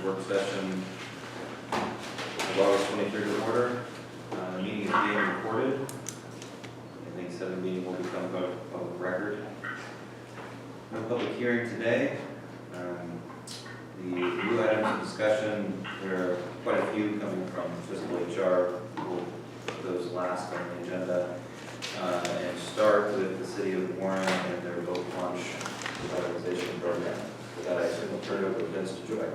work session of August 23rd in order. The meeting is being recorded. I think said the meeting will become public record. No public hearing today. The new items of discussion, there are quite a few coming from fiscal HR. We'll put those last on the agenda and start with the City of Warren and their boat launch revitalization program. With that, I assume we'll turn it over to Vince to join.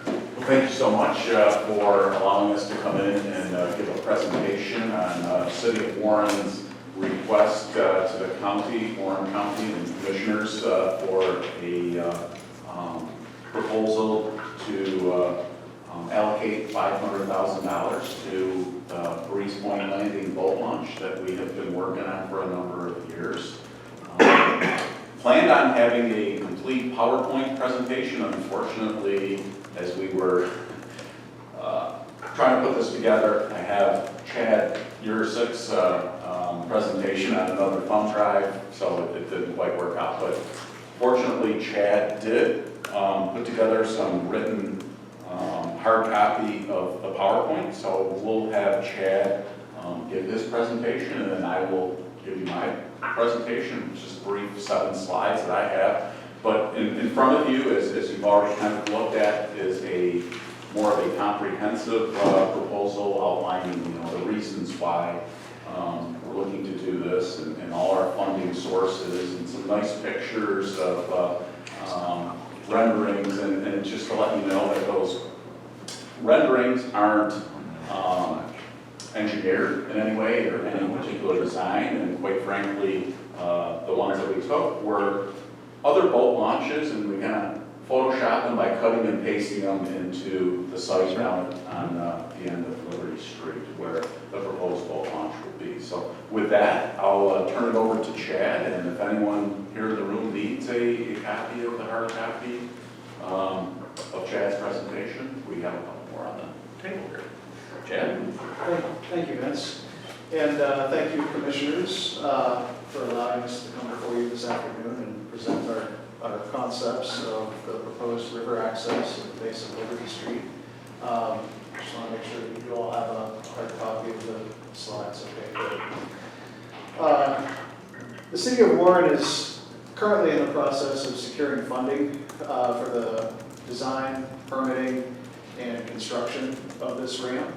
Well, thank you so much for allowing us to come in and give a presentation on City of Warren's request to the county, Warren County and commissioners for a proposal to allocate $500,000 to HRIS Point Landing boat launch that we have been working on for a number of years. Planned on having a complete PowerPoint presentation. Unfortunately, as we were trying to put this together, I have Chad Yursic's presentation on another thumb drive, so it didn't quite work out. But fortunately, Chad did put together some written hard copy of the PowerPoint. So we'll have Chad give his presentation, and then I will give you my presentation, just brief 7 slides that I have. But in front of you, as you've already kind of looked at, is a more of a comprehensive proposal outlining the reasons why we're looking to do this and all our funding sources and some nice pictures of renderings and just to let you know that those renderings aren't engineered in any way or any particular design, and quite frankly the ones that we took were other boat launches, and we kind of photoshopped them by cutting and pasting them into the site down on the end of Liberty Street where the proposed boat launch will be. So with that, I'll turn it over to Chad, and if anyone here in the room needs a copy of the hard copy of Chad's presentation, we have a couple more on the table here. Chad? Thank you, Vince. And thank you, commissioners, for allowing us to come before you this afternoon and present our concepts of the proposed river access at the base of Liberty Street. Just want to make sure that you all have a hard copy of the slides. Okay, good. The City of Warren is currently in the process of securing funding for the design, permitting, and construction of this ramp.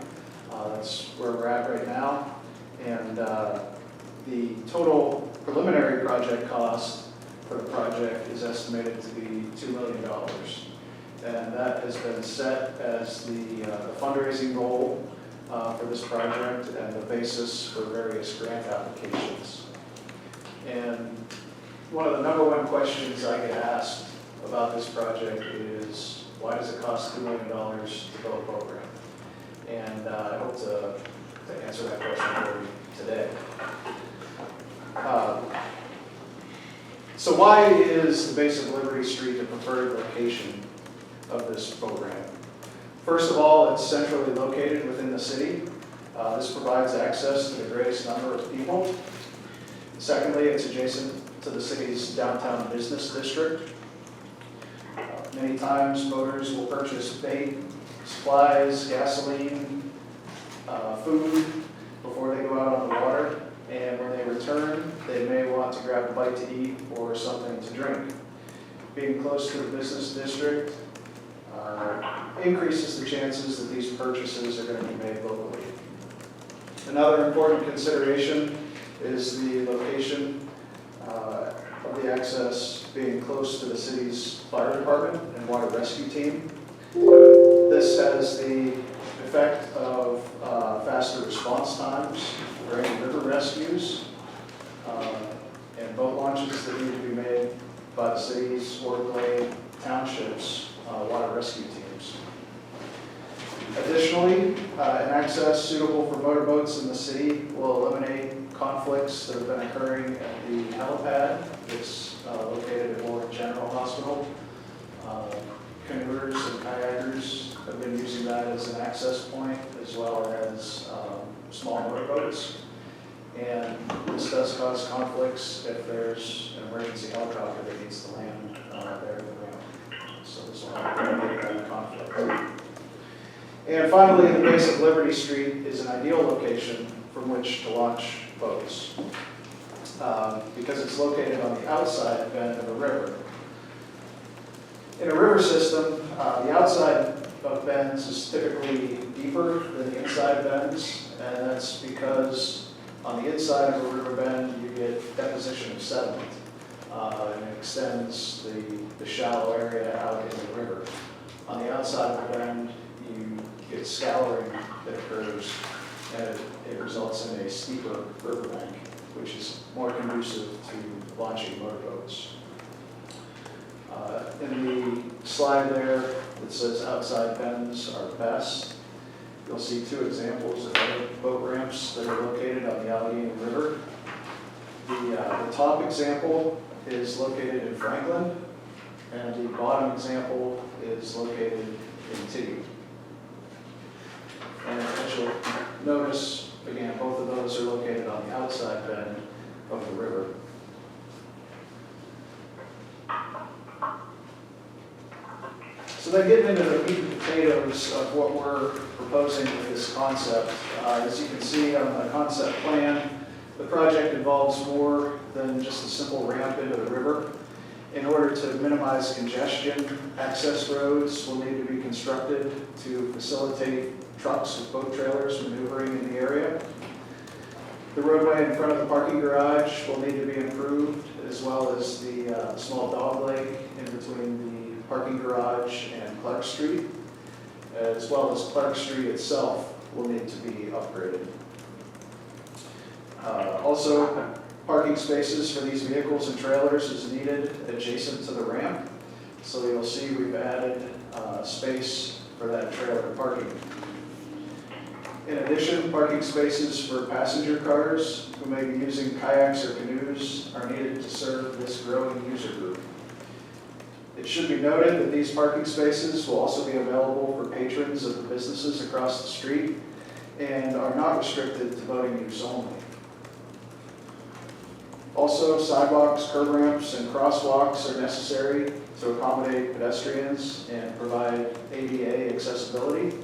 That's where we're at right now. And the total preliminary project cost for the project is estimated to be $2 million. And that has been set as the fundraising goal for this project and the basis for various grant applications. And one of the #1 questions I get asked about this project is, why does it cost $2 million to build a program? And I hope to answer that question for you today. So why is the base of Liberty Street the preferred location of this program? First of all, it's centrally located within the city. This provides access to the greatest number of people. Secondly, it's adjacent to the city's downtown business district. Many times, boaters will purchase bait, supplies, gasoline, food before they go out on the water. And when they return, they may want to grab a bite to eat or something to drink. Being close to the business district increases the chances that these purchases are going to be made locally. Another important consideration is the location of the access being close to the city's fire department and water rescue team. This has the effect of faster response times for any river rescues and boat launches that need to be made by the city's or Glade Township's water rescue teams. Additionally, an access suitable for motorboats in the city will eliminate conflicts that have been occurring at the helipad that's located at Warren General Hospital. Canoers and kayakers have been using that as an access point, as well as small motorboats. And this does cause conflicts if there's an emergency helicopter that needs to land there at the ramp. So this will help eliminate that conflict. And finally, the base of Liberty Street is an ideal location from which to launch boats because it's located on the outside bend of a river. In a river system, the outside of bends is typically deeper than the inside bends, and that's because on the inside of a river bend, you get deposition of sediment, and it extends the shallow area out into the river. On the outside of the bend, you get scouring that occurs, and it results in a steeper riverbank, which is more conducive to launching motorboats. In the slide there that says outside bends are best, you'll see two examples of other boat ramps that are located on the Allegheny River. The top example is located in Franklin, and the bottom example is located in Tiggy. And as you'll notice, again, both of those are located on the outside bend of the river. So then getting into the meat and potatoes of what we're proposing with this concept. As you can see on the concept plan, the project involves more than just a simple ramp into the river. In order to minimize congestion, access roads will need to be constructed to facilitate trucks with boat trailers maneuvering in the area. The roadway in front of the parking garage will need to be improved, as well as the small dog leg in between the parking garage and Clark Street, as well as Clark Street itself will need to be upgraded. Also, parking spaces for these vehicles and trailers is needed adjacent to the ramp. So you'll see we've added space for that trailer parking. In addition, parking spaces for passenger cars who may be using kayaks or canoes are needed to serve this growing user group. It should be noted that these parking spaces will also be available for patrons of the businesses across the street and are not restricted to boating use only. Also, sidewalks, curb ramps, and crosswalks are necessary to accommodate pedestrians and provide ADA accessibility.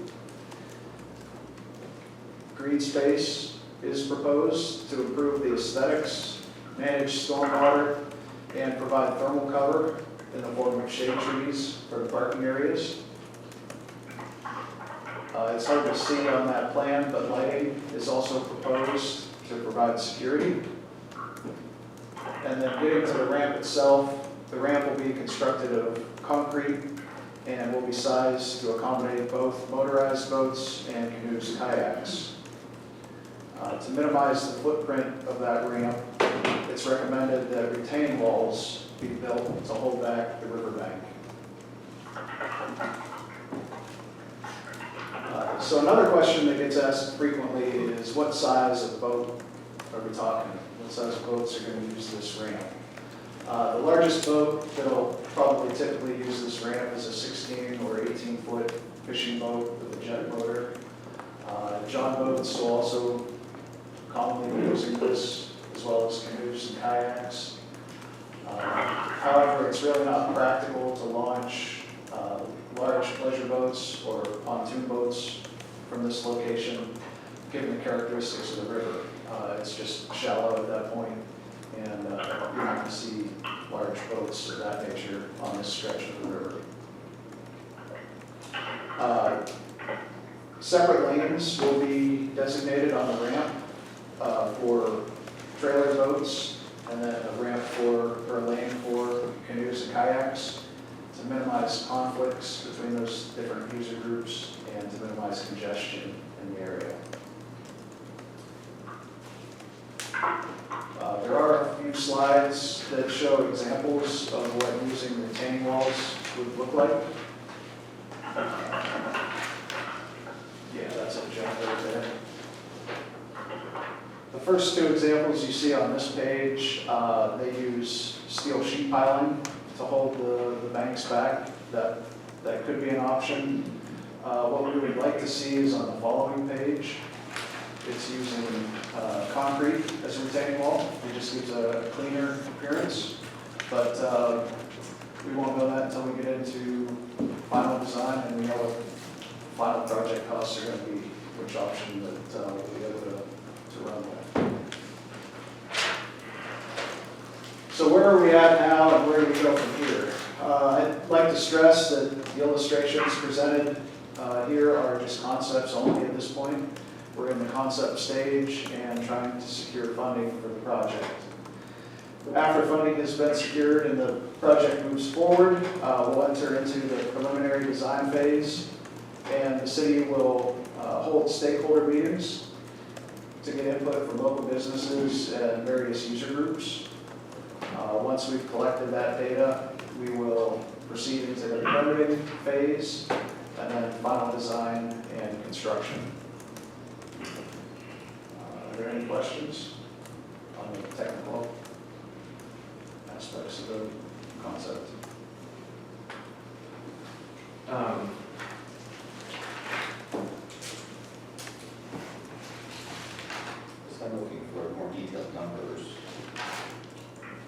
Green space is proposed to improve the aesthetics, manage stormwater, and provide thermal cover in the form of shade trees for the parking areas. It's hard to see on that plan, but lighting is also proposed to provide security. And then getting to the ramp itself, the ramp will be constructed of concrete and will be sized to accommodate both motorized boats and canoes and kayaks. To minimize the footprint of that ramp, it's recommended that retaining walls be built to hold back the riverbank. So another question that gets asked frequently is what size of boat are we talking? What size of boats are going to use this ramp? The largest boat that will probably typically use this ramp is a 16 or 18-foot fishing boat with a jet motor. John boats will also commonly be using this, as well as canoes and kayaks. However, it's really not practical to launch large pleasure boats or pontoon boats from this location, given the characteristics of the river. It's just shallow at that point, and you're not going to see large boats of that nature on this stretch of the river. Separate lanes will be designated on the ramp for trailer boats, and then a ramp or a lane for canoes and kayaks to minimize conflicts between those different user groups and to minimize congestion in the area. There are a few slides that show examples of what using retaining walls would look like. Yeah, that's a jump right there. The first two examples you see on this page, they use steel sheet piling to hold the banks back. That could be an option. What we would like to see is on the following page. It's using concrete as a retaining wall. It just gives a cleaner appearance, but we won't know that until we get into final design and we know what final project costs are going to be, which option that we'll be able to run with. So where are we at now and where do we go from here? I'd like to stress that the illustrations presented here are just concepts only at this point. We're in the concept stage and trying to secure funding for the project. After funding has been secured and the project moves forward, we'll enter into the preliminary design phase, and the city will hold stakeholder meetings to get input from local businesses and various user groups. Once we've collected that data, we will proceed into the permitting phase and then final design and construction. Are there any questions on the technical aspects of the concept? Just I'm looking for more detailed numbers.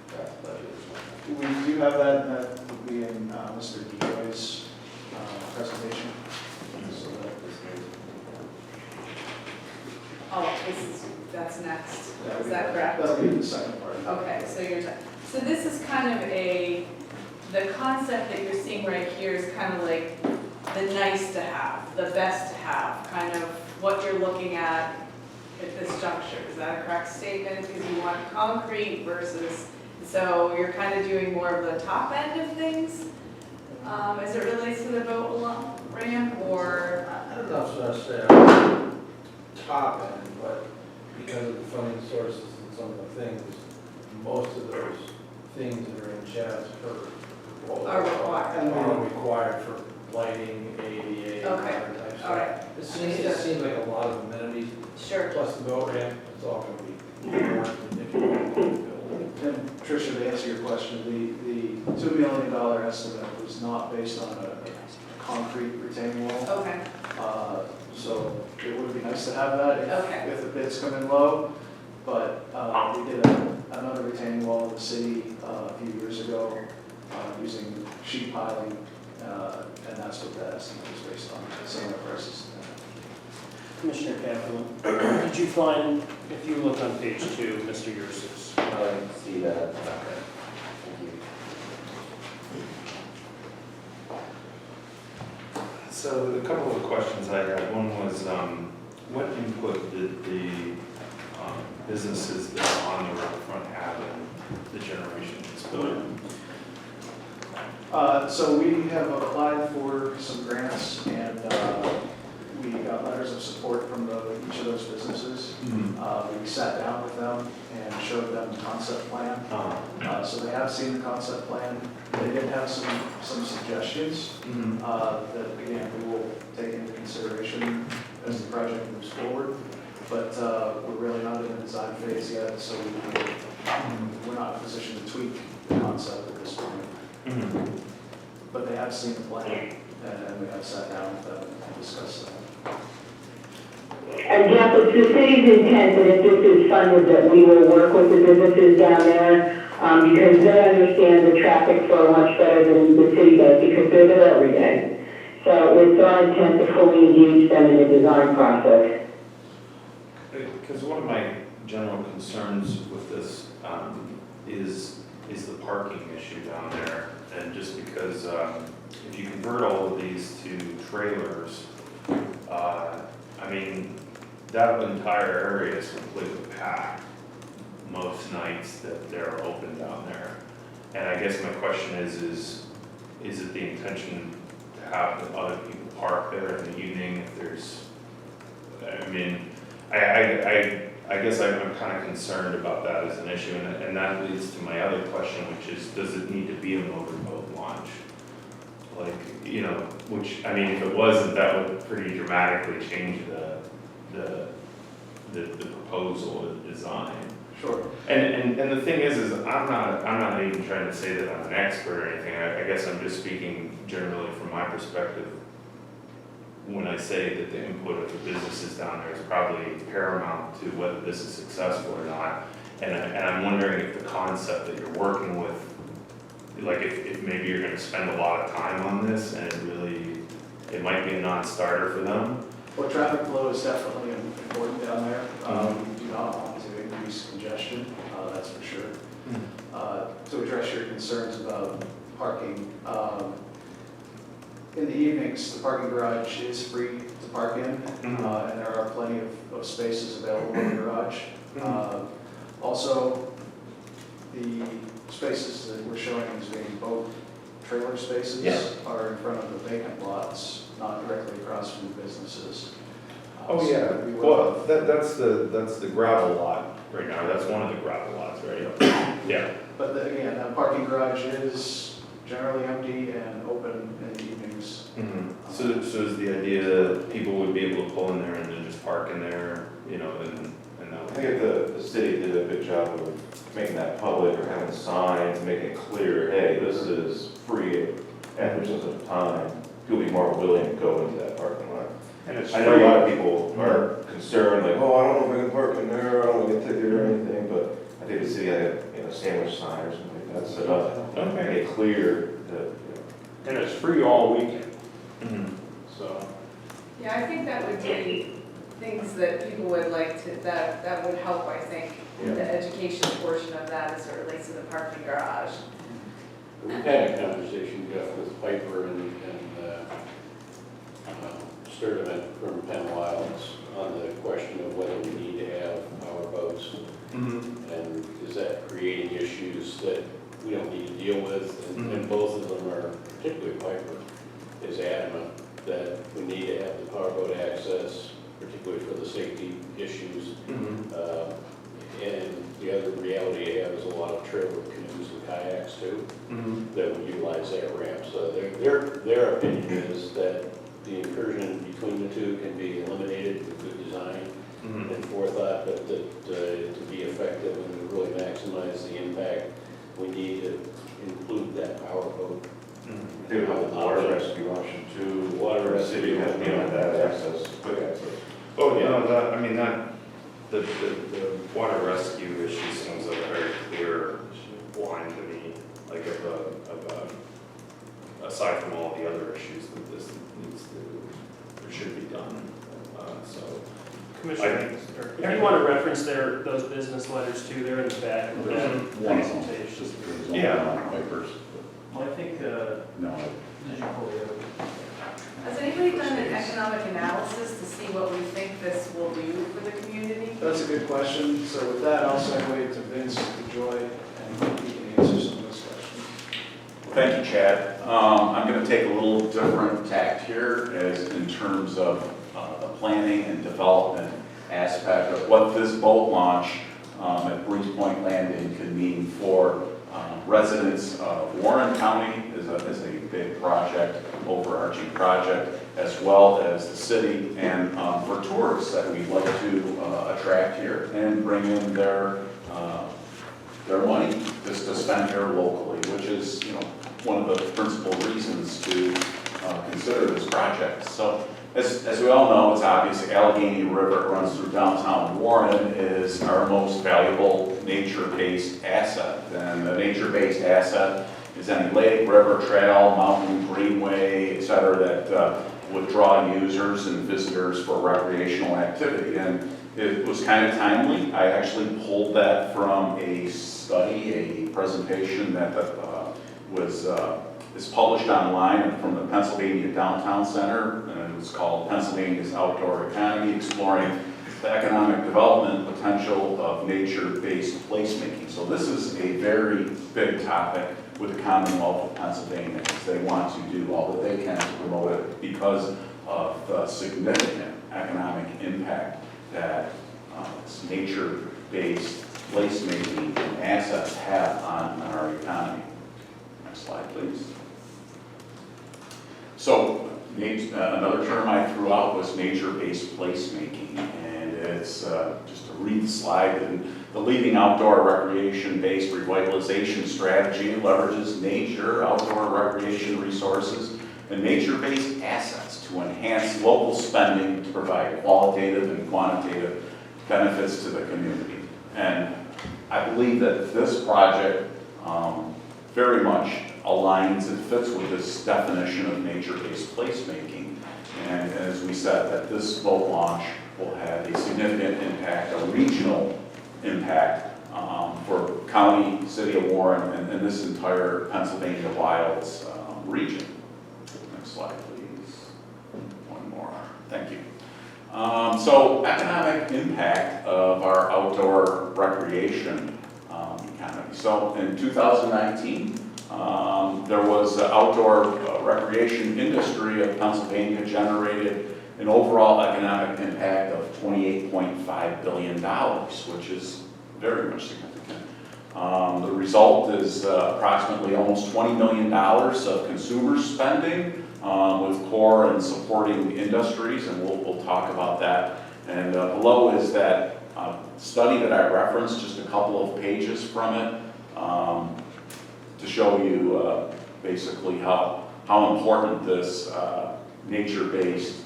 Draft budget or something. We do have that, and that would be in Mr. DeJoy's presentation. So that Oh, that's next, would is be- that correct? That'll be the second part. Okay, so this is kind of the concept that you're seeing right here is kind of like the nice to have, the best to have, kind of what you're looking at this juncture. Is that a correct statement? Because you want concrete versus, so you're kind of doing more of the top end of things as it relates to the boat ramp, or? I don't know if it's necessarily top end, but because of the funding sources and some of the things, most of those things that are in Chad's proposal Are required. are required for lighting, ADA, and Okay. other types. All right, It seems like a lot of amenities, sure. plus the boat ramp, it's all going to be more if you want to build. And Tricia, to answer your question, the $2 million estimate was not based on a concrete retaining wall. Okay, So it would be nice to have that Okay. if the bids come in low. But we did another retaining wall in the city a few years ago using sheet piling, and that's what that estimate was based on, similar prices. Commissioner Kaplan, did you find, if you look on page 2, Mr. Yurs's? I see that. Okay. Thank you. So a couple of questions I had. One was, what input did the businesses that are on the riverfront have in the generation of this building? So we have applied for some grants, and we got letters of support from each of those businesses. We sat down with them and showed them the concept plan. So they have seen the concept plan. They did have some suggestions that, again, we will take into consideration as the project moves forward. But we're really not in the design phase yet, so we're not in a position to tweak the concept at this point. But they have seen the plan, and we have sat down with them and discussed that. And Jeff, it's the city's intent that if this is funded, that we will work with the businesses down there, because they understand the traffic flow much better than the city does, because they're there every day. So it's our intent to fully engage them in the design process. Because one of my general concerns with this is the parking issue down there. And just because if you convert all of these to trailers, I mean, that entire area is completely packed most nights that they're open down there. And I guess my question is it the intention to have the other people park there in the evening if there's, I mean, I guess I'm kind of concerned about that as an issue, and that leads to my other question, which is, does it need to be a motorboat launch? Like, you know, which, I mean, if it wasn't, that would pretty dramatically change the proposal, the design. Sure. And the thing is I'm not even trying to say that I'm an expert or anything. I guess I'm just speaking generally from my perspective when I say that the input of the businesses down there is probably paramount to whether this is successful or not. And I'm wondering if the concept that you're working with, like if maybe you're going to spend a lot of time on this and it it might be a non-starter for them. Well, traffic flow is definitely important down there. We do not want to increase congestion, that's for sure. To address your concerns about parking, in the evenings, the parking garage is free to park in, and there are plenty of spaces available in the garage. Also, the spaces that we're showing as being both trailer spaces Yeah. are in front of the vacant lots, not directly across from the businesses. Oh, So yeah, we will- well, that's the gravel lot right now, that's one of the gravel lots, right? Yeah. But again, that parking garage is generally empty and open in the evenings. So is the idea that people would be able to pull in there and then just park in there, you know, and that I would think if the city did a good job of making that public or having signs, making it clear, hey, this is free at this time, people be more willing to go into that parking lot. And it's I know a lot of people are concerned, like, oh, I don't know if I can park in there, I don't want to get ticketed or anything, but I think the city had a sandwich sign or something like that set up, Okay. make it clear that, And it's free all weekend, Mhm. so. Yeah, I think that would be things that people would like to, that would help, I think, the education portion of that as it relates to the parking garage. We've had a conversation, Jeff, with Piper and Sturdivant from Penn Wilds on the question of whether we need to have power boats. And is that creating issues that we don't need to deal with? And both of them are, particularly Piper, is adamant that we need to have the powerboat access, particularly for the safety issues. And the other reality you have is a lot of trailer canoes and kayaks too, that would utilize that ramp. So their opinion is that the incursion between the two can be eliminated with good design and forethought, but that to be effective and to really maximize the impact, we need to include that powerboat. they would have the water rescue option too. Water The city has, you know, that access, quick access. Oh, yeah, that, I mean, the water rescue issue seems like a very clear line to me, like aside from all the other issues that this needs to, or should be done, so. Commissioner, if you want to reference those business letters too, they're in the back of that presentation. Yeah. Wipers. Well, I think, No. did you pull the other? Has anybody done an economic analysis to see what we think this will do for the community? That's a good question. So with that, I'll segue to Vince DeJoy, and he can answer some of those questions. Thank you, Chad. I'm going to take a little different tact here as in terms of the planning and development aspect of what this boat launch at Breeze Point Landing could mean for residents of Warren County is a big project, overarching project, as well as the city, and for tourists that we'd like to attract here and bring in their money just to spend here locally, which is, you know, one of the principal reasons to consider this project. So as we all know, it's obvious Allegheny River runs through downtown Warren is our most valuable nature-based asset. And the nature-based asset is any lake, river, trail, mountain, greenway, et cetera, that would draw users and visitors for recreational activity. And it was kind of timely. I actually pulled that from a study, a presentation that is published online from the Pennsylvania Downtown Center, and it's called Pennsylvania's Outdoor Economy, Exploring the Economic Development Potential of Nature-Based Placemaking. So this is a very big topic with the Commonwealth of Pennsylvania, because they want to do all that they can to promote it because of the significant economic impact that this nature-based placemaking and assets have on our economy. Next slide, please. So another term I threw out was nature-based placemaking, and it's just to read the slide. And the leading outdoor recreation-based revitalization strategy leverages nature, outdoor recreation resources, and nature-based assets to enhance local spending to provide qualitative and quantitative benefits to the community. And I believe that this project very much aligns, it fits with this definition of nature-based placemaking. And as we said, that this boat launch will have a significant impact, a regional impact for county, city of Warren, and this entire Pennsylvania Wilds region. Next slide, please. One more. Thank you. So economic impact of our outdoor recreation economy. So in 2019, there was the outdoor recreation industry of Pennsylvania generated an overall economic impact of $28.5 billion, which is very much significant. The result is approximately almost $20 million of consumer spending with core and supporting industries, and we'll talk about that. And below is that study that I referenced, just a couple of pages from it, to show you basically how important this nature-based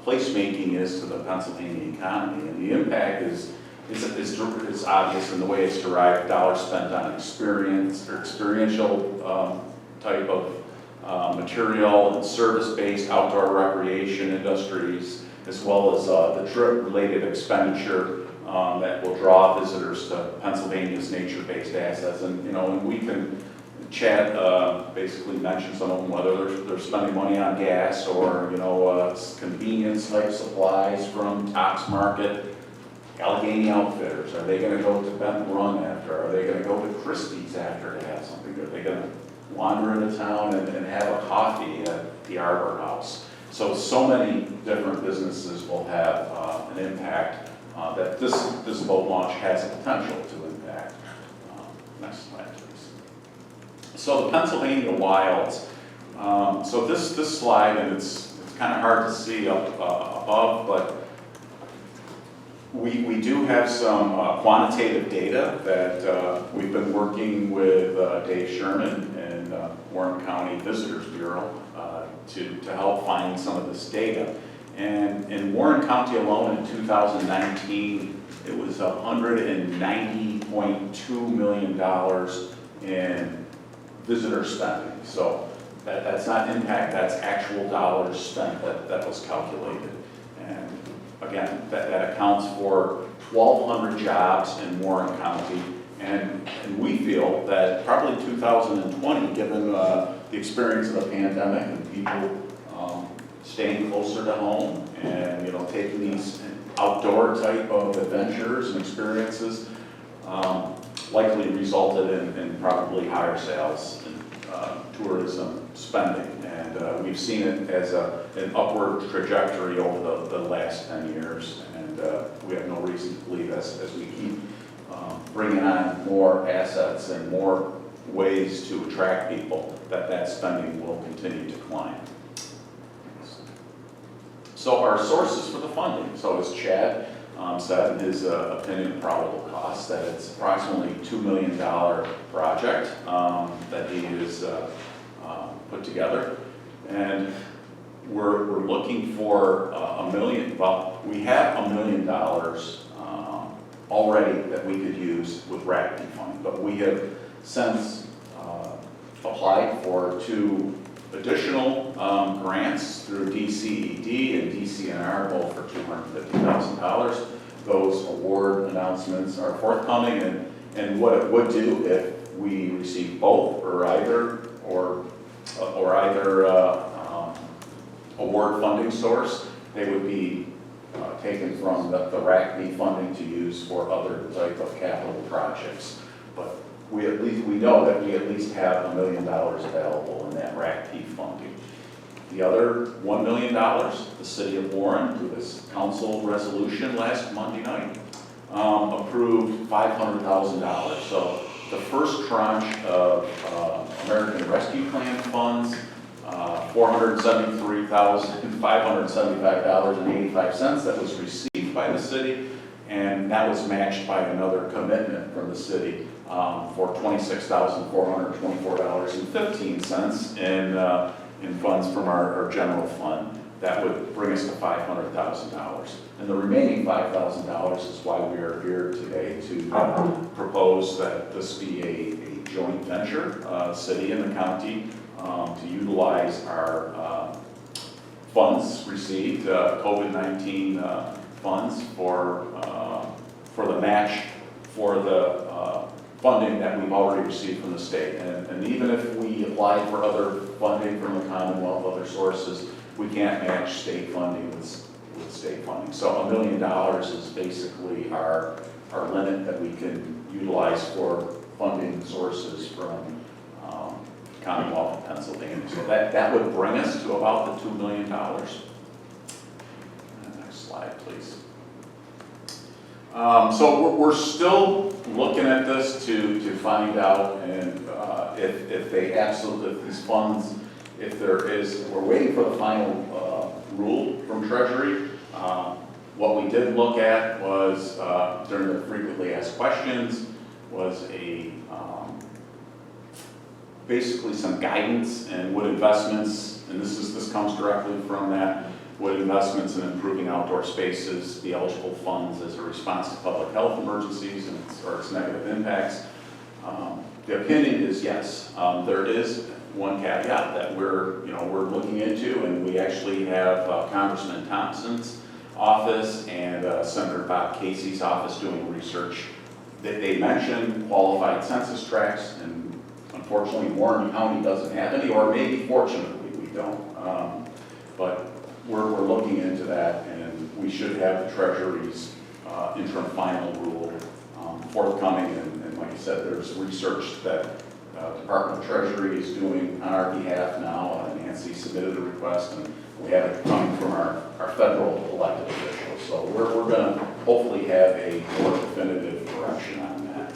placemaking is to the Pennsylvania economy. And the impact is obvious in the way it's derived, dollars spent on experience or experiential type of material and service-based outdoor recreation industries, as well as the trip-related expenditure that will draw visitors to Pennsylvania's nature-based assets. And, you know, and we can, Chad basically mentioned some of them, whether they're spending money on gas or, you know, convenience-type supplies from Tops Market, Allegheny Outfitters. Are they going to go to Bent Run after? Are they going to go to Christie's after to have something? Are they going to wander into town and have a coffee at the Arbor House? So many different businesses will have an impact that this boat launch has a potential to impact. Next slide, please. So the Pennsylvania Wilds. So this slide, and it's kind of hard to see up above, but we do have some quantitative data that we've been working with Dave Sherman and Warren County Visitors Bureau to help find some of this data. And in Warren County alone in 2019, it was $190.2 million in visitor spending. So that's not impact, that's actual dollars spent that was calculated. And again, that accounts for 1,200 jobs in Warren County. And we feel that probably 2020, given the experience of the pandemic and people staying closer to home and, you know, taking these outdoor type of adventures and experiences, likely resulted in probably higher sales and tourism spending. And we've seen it as an upward trajectory over the last 10 years. And we have no reason to believe as we keep bringing on more assets and more ways to attract people that spending will continue to climb. So our sources for the funding. So as Chad said in his opinion of probable cost, that it's approximately $2 million project that he has put together. And we're looking for $1 million. Well, we have $1 million already that we could use with RACP funding, but we have since applied for 2 additional grants through DCED and DCNR, both for $250,000. Those award announcements are forthcoming, and what it would do if we receive both or either award funding source, they would be taken from the RACP funding to use for other type of capital projects. But we know that we at least have $1 million available in that RACP funding. The other $1 million, the City of Warren, through this council resolution last Monday night, approved $500,000. So the first tranche of American Rescue Plan funds, $473,575.85 that was received by the city, and that was matched by another commitment from the city for $26,424.15 in funds from our general fund. that would bring us to $500,000. And the remaining $5,000 is why we are here today to propose that this be a joint venture, city and the county, to utilize our funds received, COVID-19 funds for the match for the funding that we've already received from the state. And even if we apply for other funding from the Commonwealth, other sources, we can't match state funding with state funding. So $1 million is basically our limit that we can utilize for funding sources from Commonwealth of Pennsylvania. So that would bring us to about the $2 million. Next slide, please. So we're still looking at this to find out and if these funds, if there is, we're waiting for the final rule from Treasury. What we did look at was, during the frequently asked questions, was basically some guidance and would investments, and this comes directly from that, would investments in improving outdoor spaces be eligible funds as a response to public health emergencies or its negative impacts? The opinion is yes. There is one caveat that we're looking into, and we actually have Congressman Thompson's office and Senator Bob Casey's office doing research. They mentioned qualified census tracts, and unfortunately Warren County doesn't have any, or maybe fortunately we don't. But we're looking into that, and we should have the Treasury's interim final rule forthcoming. And like I said, there's research that Department of Treasury is doing on our behalf now. Nancy submitted a request, and we have it coming from our federal elected officials. So we're going to hopefully have a more definitive direction on that.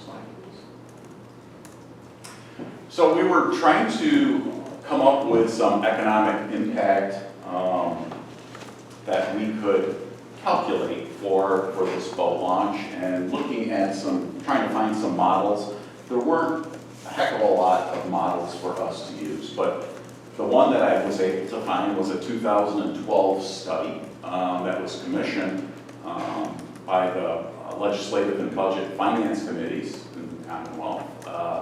Slide, please. So we were trying to come up with some economic impact that we could calculate for this boat launch, and looking at trying to find some models. There weren't a heck of a lot of models for us to use, but the one that I was able to find was a 2012 study that was commissioned by the Legislative and Budget Finance Committees in the Commonwealth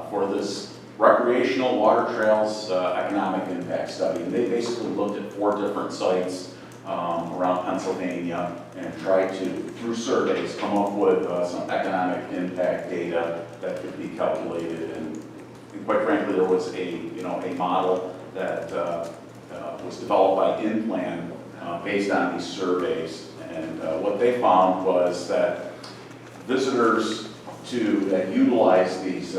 for this recreational water trails economic impact study. And they basically looked at 4 different sites around Pennsylvania and tried to, through surveys, come up with some economic impact data that could be calculated. And quite frankly, there was a model that was developed by InPlan based on these surveys. And what they found was that visitors that utilize these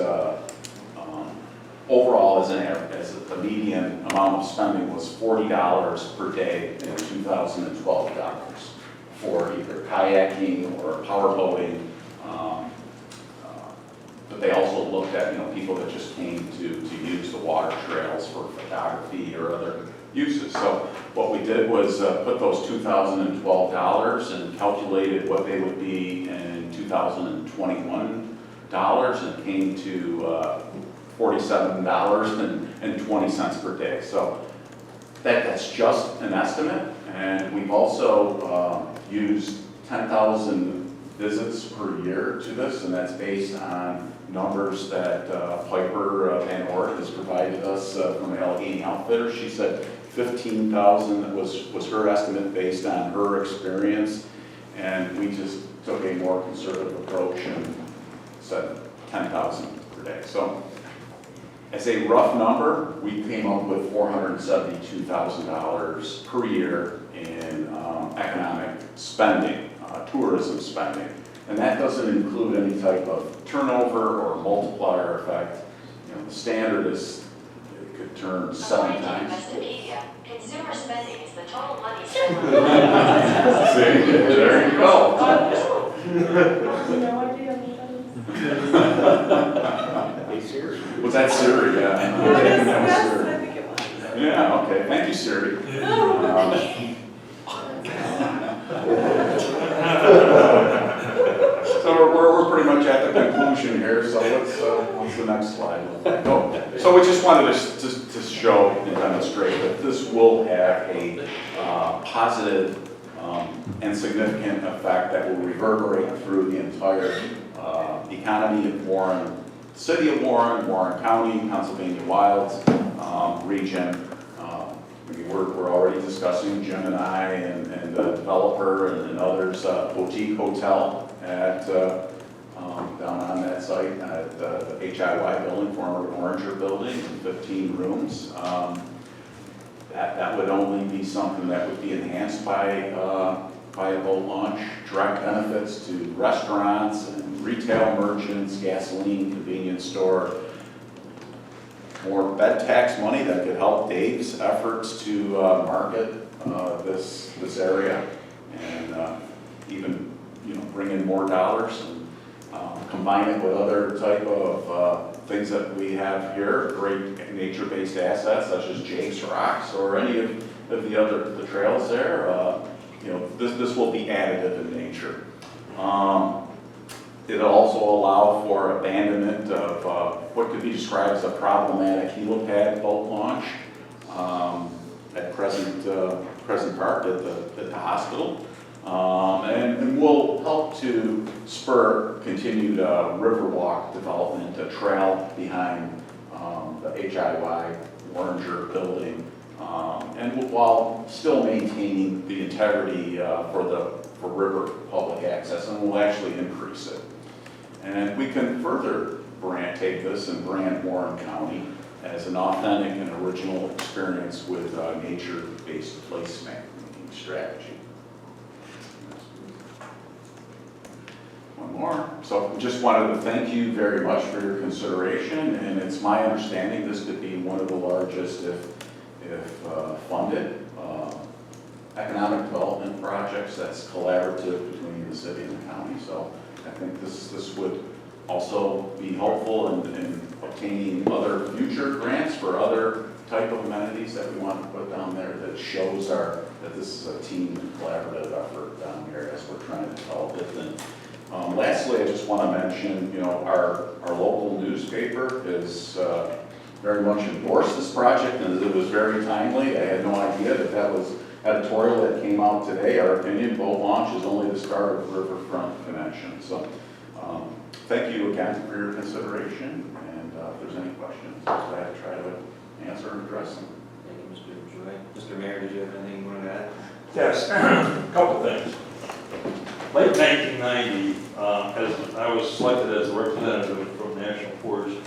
overall, as the median amount of spending was $40 per day in 2012 dollars for either kayaking or power boating. But they also looked at people that just came to use the water trails for photography or other uses. So what we did was put those 2012 dollars and calculated what they would be in 2021 dollars, and it came to $47.20 per day. So that's just an estimate, and we've also used 10,000 visits per year to this, and that's based on numbers that Piper Van Ort has provided us from Allegheny Outfitters. She said 15,000 was her estimate based on her experience, and we just took a more conservative approach and said 10,000 per day. So as a rough number, we came up with $472,000 per year in economic spending, tourism spending. And that doesn't include any type of turnover or multiplier effect. The standard is it could turn 7 times. Consumer spending is the total money spent. See, there you go. No idea what that is. Hey Siri. Was that Siri? Yeah. Yes, That was yes, Siri. I think it was. Yeah, okay. Thank you, Siri. So we're pretty much at the conclusion here, so what's the next slide? Oh, so we just wanted to show and demonstrate that this will have a positive and significant effect that will reverberate through the entire economy of Warren, City of Warren, Warren County, Pennsylvania Wilds region. We're already discussing, Jim and I and the developer and others, boutique hotel at down on that site at the HIY building, former Oranger building, 15 rooms. That would only be something that would be enhanced by a boat launch. Direct benefits to restaurants and retail merchants, gasoline, convenience store. More bed tax money that could help Dave's efforts to market this area and even bring in more dollars and combine it with other type of things that we have here, great nature-based assets such as Jake's Rocks or any of the trails there. This will be additive in nature. It'll also allow for abandonment of what could be described as a problematic helipad boat launch at Crescent Park at the hospital. And will help to spur continued Riverwalk development, a trail behind the HIY Oranger building, and while still maintaining the integrity for river public access, and will actually increase it. And we can further take this and brand Warren County as an authentic and original experience with nature-based placemaking strategy. One more. So just wanted to thank you very much for your consideration, and it's my understanding this could be one of the largest, if funded, economic development projects that's collaborative between the city and the county. So I think this would also be helpful in obtaining other future grants for other type of amenities that we want to put down there that shows that this is a team collaborative effort down here as we're trying to develop it. And lastly, I just want to mention, our local newspaper is very much endorsed this project, and it was very timely. I had no idea that was editorial that came out today. Our opinion, boat launch is only the start of the Riverfront Connection. So thank you again for your consideration, and if there's any questions, I'm glad to try to answer and address them. Thank you, Mr. Joy. Mr. Mayor, did you have anything you wanted to add? Yes, a couple things. Late 1990, as I was selected as a representative from National Forest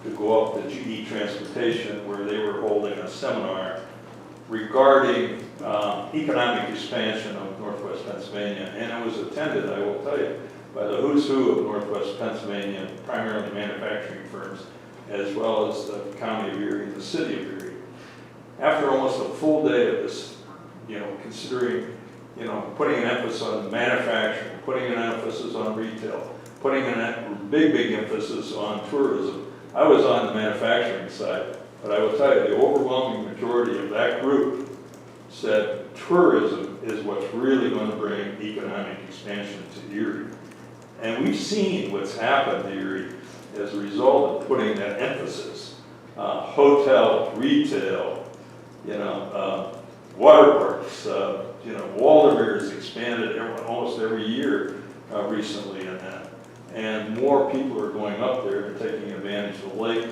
to go up to GE Transportation, where they were holding a seminar regarding economic expansion of Northwest Pennsylvania, and it was attended, I will tell you, by the who's who of Northwest Pennsylvania, primarily manufacturing firms, as well as the county of Erie and the city of Erie. After almost a full day of this, considering, putting an emphasis on manufacturing, putting an emphasis on retail, putting a big emphasis on tourism, I was on the manufacturing side, but I will tell you, the overwhelming majority of that group said tourism is what's really going to bring economic expansion to Erie. And we've seen what's happened to Erie as a result of putting that emphasis. Hotel, retail, water parks, Waldemere's expanded almost every year recently in that. And more people are going up there and taking advantage of the lake.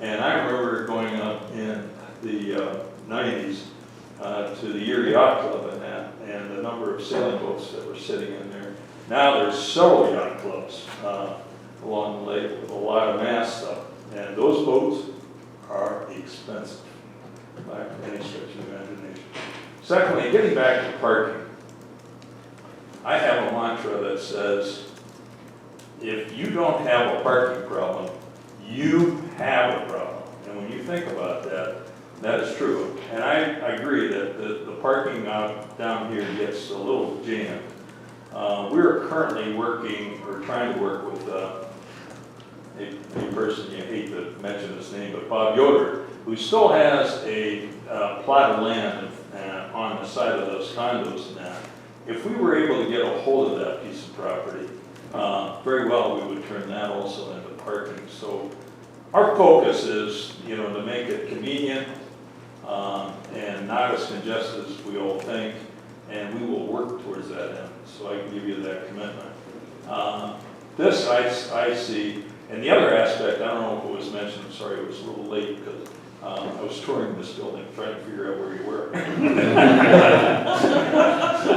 And I remember going up in the 90s to the Erie Yacht Club and that, and the number of sailing boats that were sitting in there. Now there's several yacht clubs along the lake with a lot of mast stuff, and those boats are expensive by any stretch of the imagination. Secondly, getting back to parking, I have a mantra that says, if you don't have a parking problem, you have a problem. And when you think about that, that is true. And I agree that the parking down here gets a little jammed. We're currently working, or trying to work with a person, you hate to mention his name, but Bob Yoder, who still has a plot of land on the side of those condos now. If we were able to get a hold of that piece of property, very well, we would turn that also into parking. So our focus is, to make it convenient and not as congested as we all think, and we will work towards that end, so I can give you that commitment. This I see, and the other aspect, I don't know if it was mentioned, I'm sorry, it was a little late because I was touring this building, trying to figure out where you were.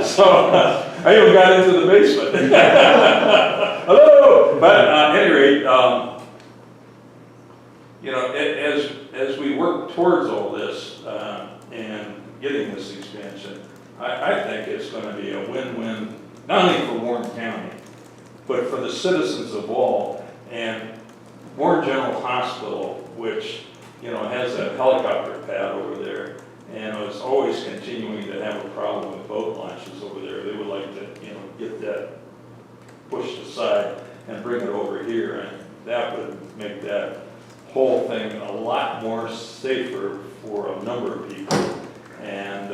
So I even got into the basement. Hello! But at any rate, you know, as we work towards all this and getting this expansion, I think it's going to be a win-win, not only for Warren County, but for the citizens of all. And Warren General Hospital, which, you know, has that helicopter pad over there, and is always continuing to have a problem with boat launches over there. They would like to, you know, get that pushed aside and bring it over here, and that would make that whole thing a lot more safer for a number of people. And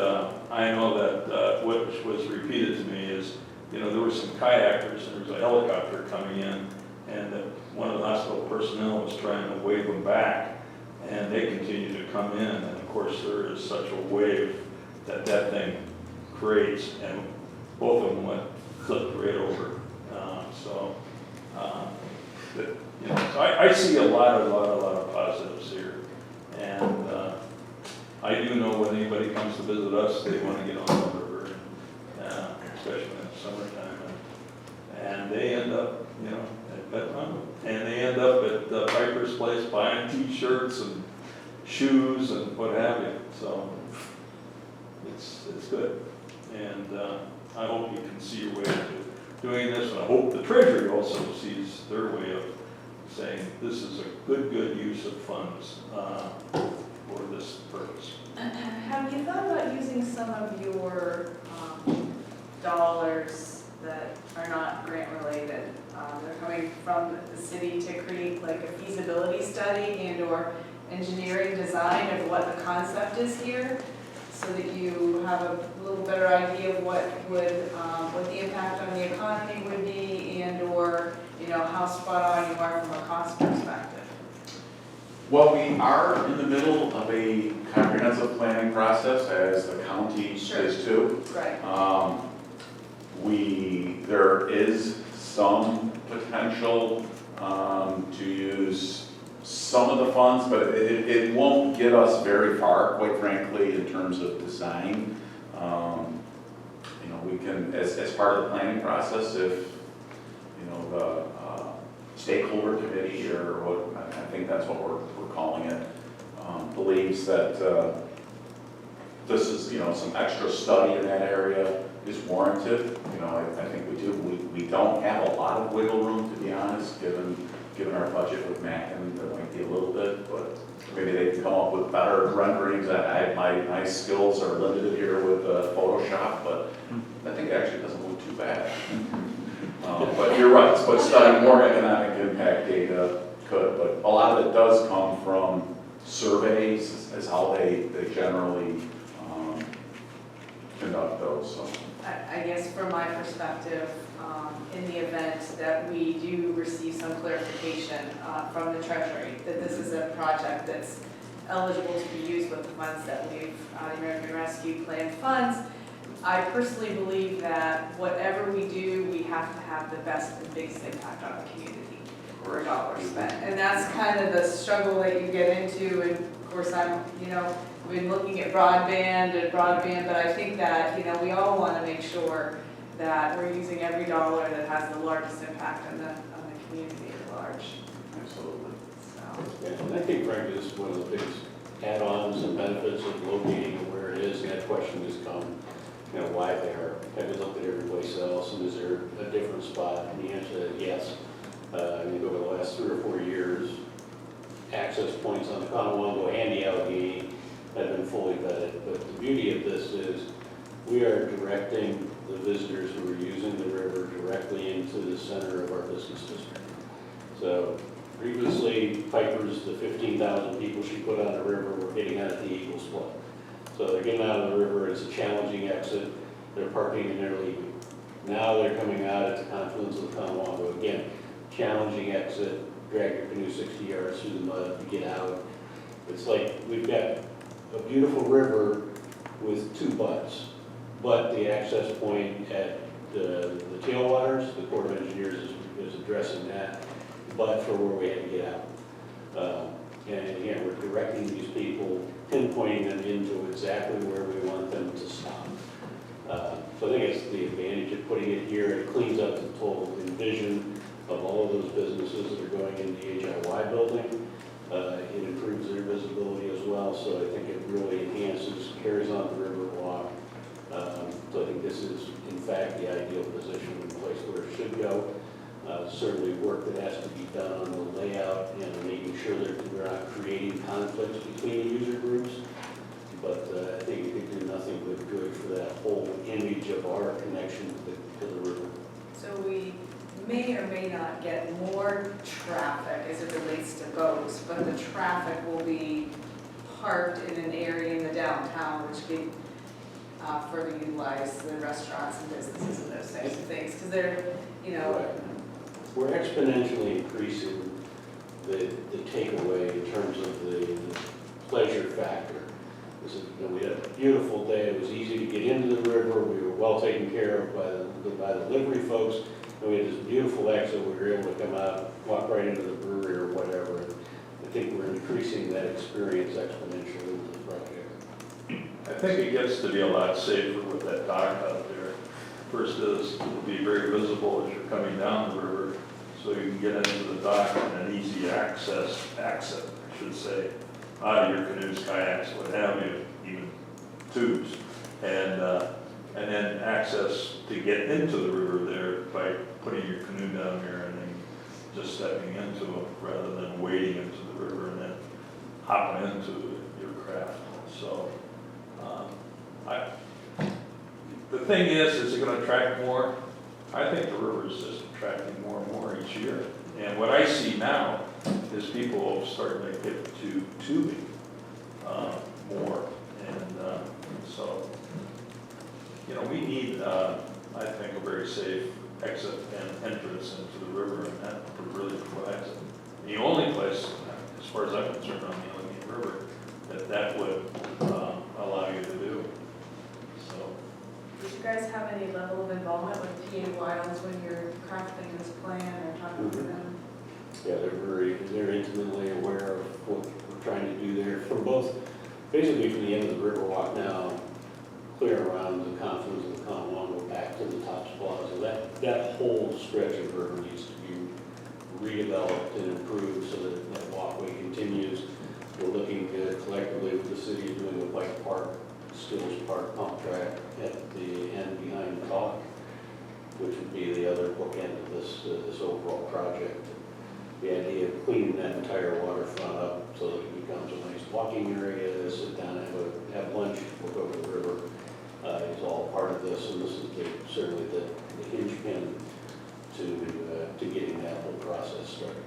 I know that what was repeated to me is, you know, there were some kayakers and there was a helicopter coming in, and that one of the hospital personnel was trying to wave them back, and they continued to come in, and of course there is such a wave that that thing creates, and both of them went flipped right over. You know, so I see a lot of positives here, and I do know when anybody comes to visit us, they want to get on the river, especially in the summertime, and they end up, you know, at Bedlam, and they end up at Piper's place buying T-shirts and shoes and what have you. So it's good, and I hope you can see your way to doing this, and I hope the Treasury also sees their way of saying this is a good use of funds for this purpose. Have you thought about using some of your dollars that are not grant related? They're coming from the city to create like a feasibility study and or engineering design of what the concept is here, so that you have a little better idea of what the impact on the economy would be, and or, you know, how spot on you are from a cost perspective. Well, we are in the middle of a comprehensive planning process, as the county is too. Right. There is some potential to use some of the funds, but it won't get us very far, quite frankly, in terms of design. You know, we can, as part of the planning process, if, you know, the stakeholder committee, or what, I think that's what we're calling it, believes that this is, you know, some extra study in that area is warranted. You know, I think we do. We don't have a lot of wiggle room, to be honest, given our budget with Mackin. There might be a little bit, but maybe they can come up with better renderings. My skills are limited here with Photoshop, but I think it actually doesn't look too bad. But you're right, but studying more economic impact data could, but a lot of it does come from surveys, is how they generally conduct those. So. I guess from my perspective, in the event that we do receive some clarification from the Treasury that this is a project that's eligible to be used with the funds that we've, the American Rescue Plan funds, I personally believe that whatever we do, we have to have the best and biggest impact on the community per dollar spent. And that's kind of the struggle that you get into, and of course I'm, you know, been looking at broadband, but I think that, you know, we all want to make sure that we're using every dollar that has the largest impact on the community at large. Absolutely. So. Yeah, and I think frankly, this is one of the biggest add-ons and benefits of locating it where it is, and that question has come, you know, why there? Have you looked at every place else, and is there a different spot? And the answer is yes. I think over the last 3 or 4 years, access points on the Conowongo and the Allegheny have been fully vetted. But the beauty of this is we are directing the visitors who are using the river directly into the center of our business district. So previously, Piper's, the 15,000 people she put on the river were getting out at the Eagles Club. So they're getting out of the river, it's a challenging exit, they're parking and they're leaving. Now they're coming out at the confluence of the Conowongo. Again, challenging exit, drag your canoe 60 yards through the mud, you get out. It's like we've got a beautiful river with two buts. But the access point at the tailwaters, the Corps of Engineers is addressing that, but for where we had to get out. And again, we're directing these people, pinpointing them into exactly where we want them to stop. So I think it's the advantage of putting it here. It cleans up the total envision of all of those businesses that are going in the HIY building. It improves their visibility as well, so I think it really enhances, carries on the river walk. So I think this is, in fact, the ideal position and place where it should go. Certainly work that has to be done on the layout and making sure that we're not creating conflicts between the user groups. But I think it could do nothing but good for that whole image of our connection to the river. So we may or may not get more traffic as it relates to boats, but the traffic will be parked in an area in the downtown which can further utilize the restaurants and businesses and those types of things, because they're, you know. Right. We're exponentially increasing the takeaway in terms of the pleasure factor. This is, you know, we had a beautiful day. It was easy to get into the river. We were well taken care of by the livery folks. And we had this beautiful exit. We were able to come out, walk right into the brewery or whatever. And I think we're increasing that experience exponentially with the project. I think it gets to be a lot safer with that dock out there. First is, it'll be very visible as you're coming down the river, so you can get into the dock and an easy exit, I should say, out of your canoes, kayaks, what have you, even tubes. And then access to get into the river there by putting your canoe down there and then just stepping into it rather than wading into the river and then hopping into your craft. So, the thing is it going to attract more? I think the river is just attracting more and more each year. And what I see now is people starting to get to tubing more. And so, you know, we need, I think, a very safe exit and entrance into the river, and that really provides it. The only place, as far as I'm concerned, on the Allegheny River, that would allow you to do. So. Did you guys have any level of involvement with PA Wilds when you're crafting this plan or talking to them? Yeah, they're intimately aware of what we're trying to do there from both, basically from the end of the Riverwalk now, clear around the confluence of the Conowingo back to the Tops Plaza. That whole stretch of river needs to be redeveloped and improved so that that walkway continues. We're looking collectively with the city doing a bike park, Stills Park pump track at the end behind the dock, which would be the other bookend of this overall project. The idea of cleaning that entire waterfront up so that it becomes a nice walking area, sit down and have lunch, look over the river, is all part of this, and this is certainly the hinge pin to getting that whole process started.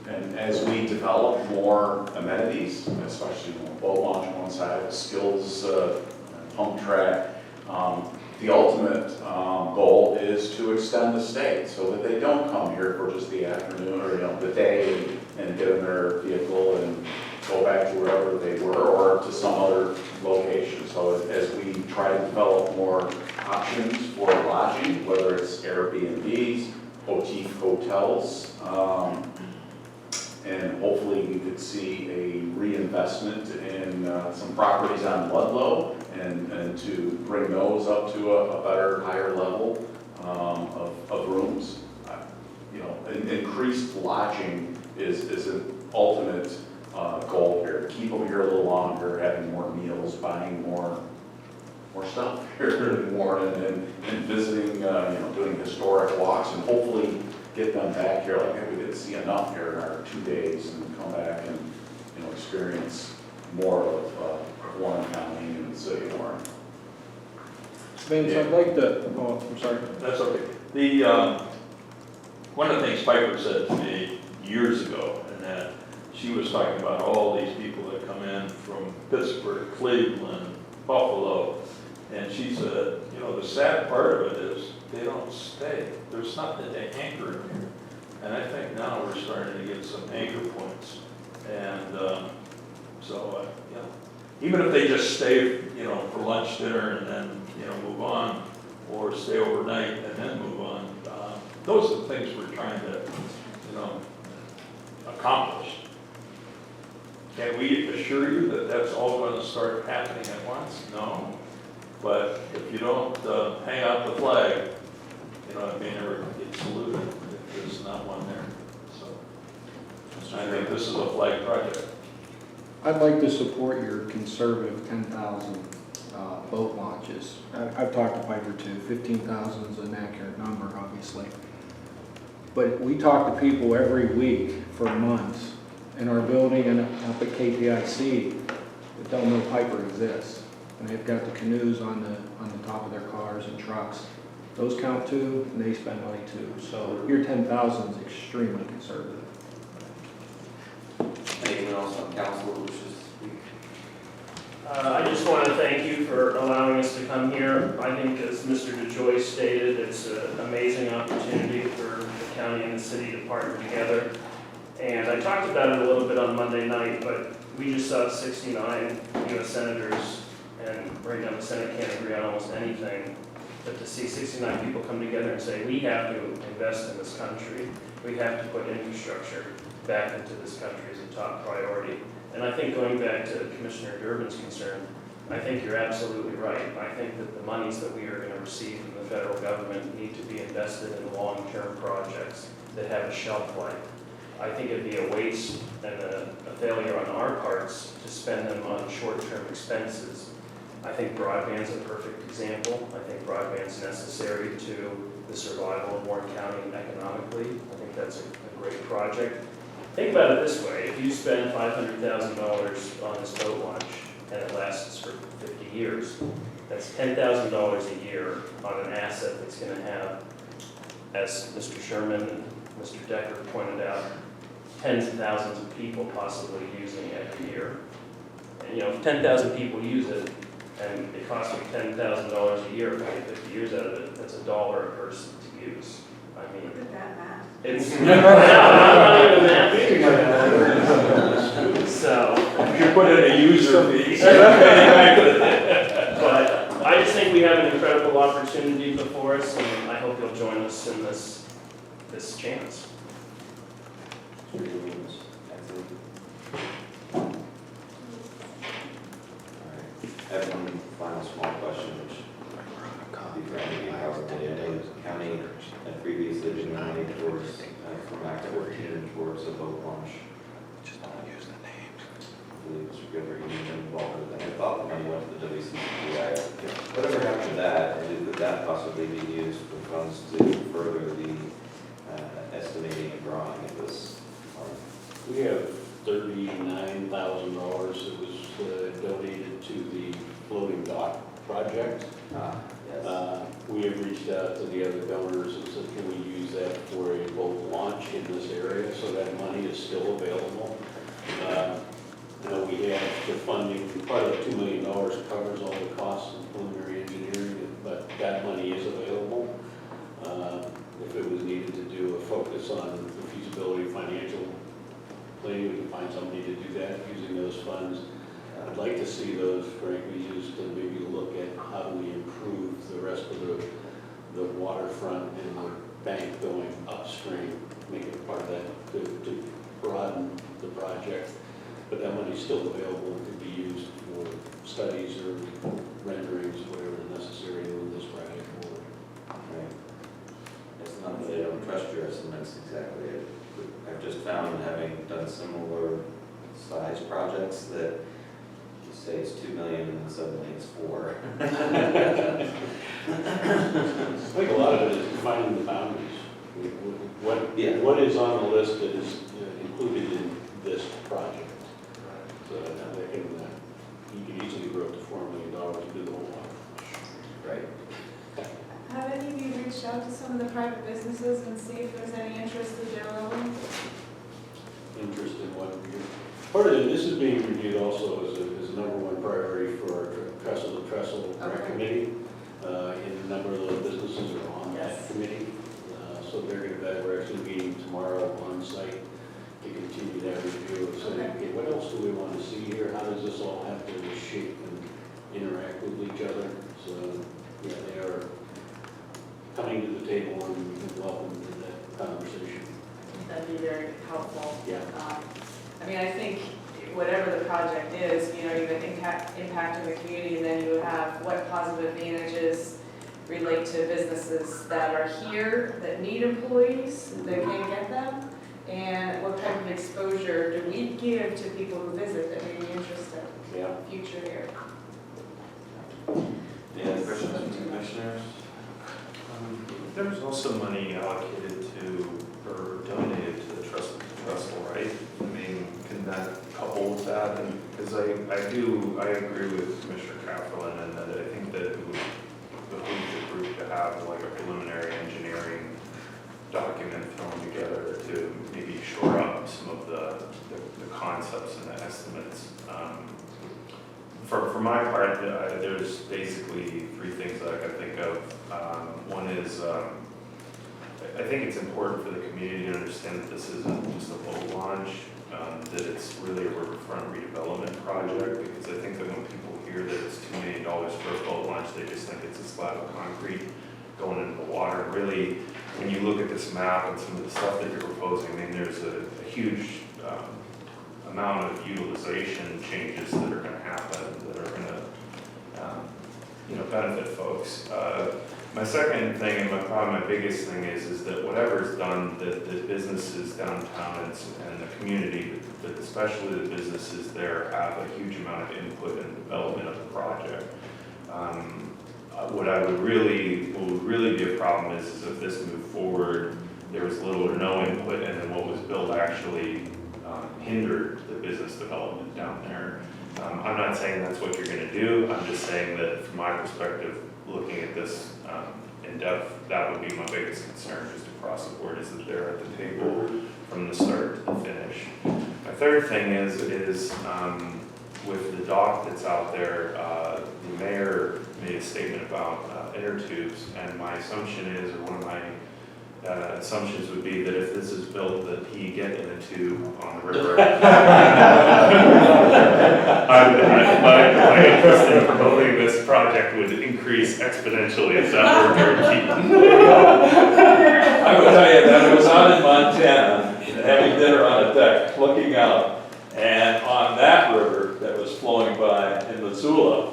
And as we develop more amenities, especially boat launch on one side, skills, pump track, the ultimate goal is to extend the stay so that they don't come here for just the afternoon or the day and get in their vehicle and go back to wherever they were or to some other location. So as we try to develop more options for lodging, whether it's Airbnbs, boutique hotels, and hopefully we could see a reinvestment in some properties on Ludlow and to bring those up to a better, higher level of rooms. Increased lodging is an ultimate goal here. To keep them here a little longer, having more meals, buying more stuff here more, and visiting, doing historic walks, and hopefully get them back here. Like maybe we didn't see enough here in our 2 days, and come back and experience more of Warren County and the city of Warren. Vince, I'd like to, I'm sorry. That's okay. One of the things Piper said to me years ago, and that she was talking about all these people that come in from Pittsburgh, Cleveland, Buffalo, and she said, the sad part of it is they don't stay. There's nothing to anchor in here. And I think now we're starting to get some anchor points. And even if they just stay, you know, for lunch, dinner, and then, you know, move on, or stay overnight and then move on, those are the things we're trying to, you know, accomplish. Can we assure you that that's all going to start happening at once? No. But if you don't hang out the flag, you know, it may never get saluted if there's not one there. So I think this is a flag project. I'd like to support your conservative 10,000 boat launches. I've talked to Piper too. 15,000 is an accurate number, obviously. But we talk to people every week for months in our building and up at KPIC that don't know Piper exists. And they've got the canoes on the top of their cars and trucks. Those count too, and they spend money too. So your 10,000 is extremely conservative. Anyone else on council who wishes to speak? I just want to thank you for allowing us to come here. I think, as Mr. DeJoy stated, it's an amazing opportunity for the county and the city to partner together. And I talked about it a little bit on Monday night, but we just saw 69 U.S. senators, and right now the Senate can't agree on almost anything. But to see 69 people come together and say, we have to invest in this country, we have to put infrastructure back into this country as a top priority. And I think going back to Commissioner Durbin's concern, I think you're absolutely right. I think that the monies that we are going to receive from the federal government need to be invested in long-term projects that have a shelf life. I think it'd be a waste and a failure on our parts to spend them on short-term expenses. I think broadband's a perfect example. I think broadband's necessary to the survival of Warren County economically. I think that's a great project. Think about it this way, if you spend $500,000 on this boat launch and it lasts for 50 years, that's $10,000 a year on an asset that's going to have, as Mr. Sherman and Mr. Decker pointed out, tens of thousands of people possibly using it every year. And, you know, if 10,000 people use it and it costs me $10,000 a year if I get 50 years out of it, that's $1 a person to use. I mean, Look at that math. it's I'm not even that. So You put in a user fee. but I just think we have an incredible opportunity before us, and I hope you'll join us in this chance. I have one final small question, which be granted the county had previously been money towards, from Act 14 towards a boat launch. I believe Mr. Goodrich had been involved with that. I thought the money went to the WCCI. Whatever happened to that, or could that possibly be used for funds to further the estimating and drawing of this? We have $39,000 that was donated to the floating dock project. Yes. We have reached out to the other donors and said, can we use that for a boat launch in this area? So that money is still available. I know we have the funding, part of the $2 million covers all the costs and preliminary engineering, but that money is available. If it was needed to do a focus on the feasibility financial planning, we can find somebody to do that using those funds. I'd like to see those, frankly, used to maybe look at how do we improve the rest of the waterfront and the bank going upstream, make it part of that to broaden the project. But that money's still available and could be used for studies or renderings, whatever is necessary to move this project forward. Right. It's not that they don't trust your estimates exactly. I've just found, having done similar size projects, that you say it's 2 million and then suddenly it's 4. I think a lot of it is defining the boundaries. What is on the list that is included in this project? So that can, you can easily grow up to $4 million to do the whole lot. Right. Have any of you reached out to some of the private businesses and see if there's any interest in their level? Interest in what we do. Part of it, this is being reviewed also as a number one priority for our trestle to trestle committee. And a number of those businesses are on that committee. So they're going to, we're actually meeting tomorrow on site to continue that review of saying, okay, what else do we want to see here? How does this all have to shape and interact with each other? So, yeah, they are coming to the table and we can welcome to that conversation. That'd be very helpful. Yeah. I mean, I think whatever the project is, you know, you have impact on the community, and then you have what positive advantages relate to businesses that are here, that need employees, that can't get them, and what kind of exposure do we give to people who visit that may be interested in the future here. Any other questions from the commissioners? There's also money allocated to, or donated to the trestle, right? I mean, can that couple with that? Because I agree with Commissioner Kaplan, and that I think that it would behoove the group to have like a preliminary engineering document thrown together to maybe shore up some of the concepts and the estimates. For my part, there's basically three things that I can think of. One is, I think it's important for the community to understand that this isn't just a boat launch, that it's really a riverfront redevelopment project, because I think that when people hear that it's $2 million for a boat launch, they just think it's a slab of concrete going into the water. Really, when you look at this map and some of the stuff that you're proposing, I mean, there's a huge amount of utilization changes that are going to happen that are going to, benefit folks. My second thing, and probably my biggest thing, is that whatever is done, that the businesses downtown and the community, but especially the businesses there, have a huge amount of input in the development of the project. What would really be a problem is if this moved forward, there was little or no input, and then what was built actually hindered the business development down there. I'm not saying that's what you're going to do. I'm just saying that from my perspective, looking at this in depth, that would be my biggest concern, just across the board, is that they're at the table from the start to the finish. My third thing is with the dock that's out there, the mayor made a statement about inner tubes, and my assumption is, or one of my assumptions would be that if this is built, that he get in a tube on the river. My interest in promoting this project would increase exponentially if that were guaranteed. I would tell you that I was out in Montana, having dinner on a deck, looking out, and on that river that was flowing by in Missoula,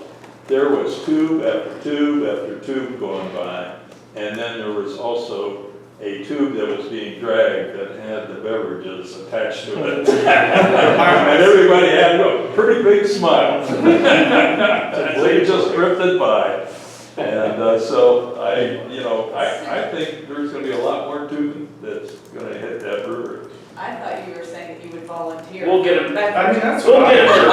there was tube after tube after tube going by, and then there was also a tube that was being dragged that had the beverages attached to it. And everybody had a pretty big smile. They just drifted by. And so I think there's going to be a lot more tubing that's going to hit that river. I thought you were saying that you would volunteer. We'll get him. I mean, that's what I heard.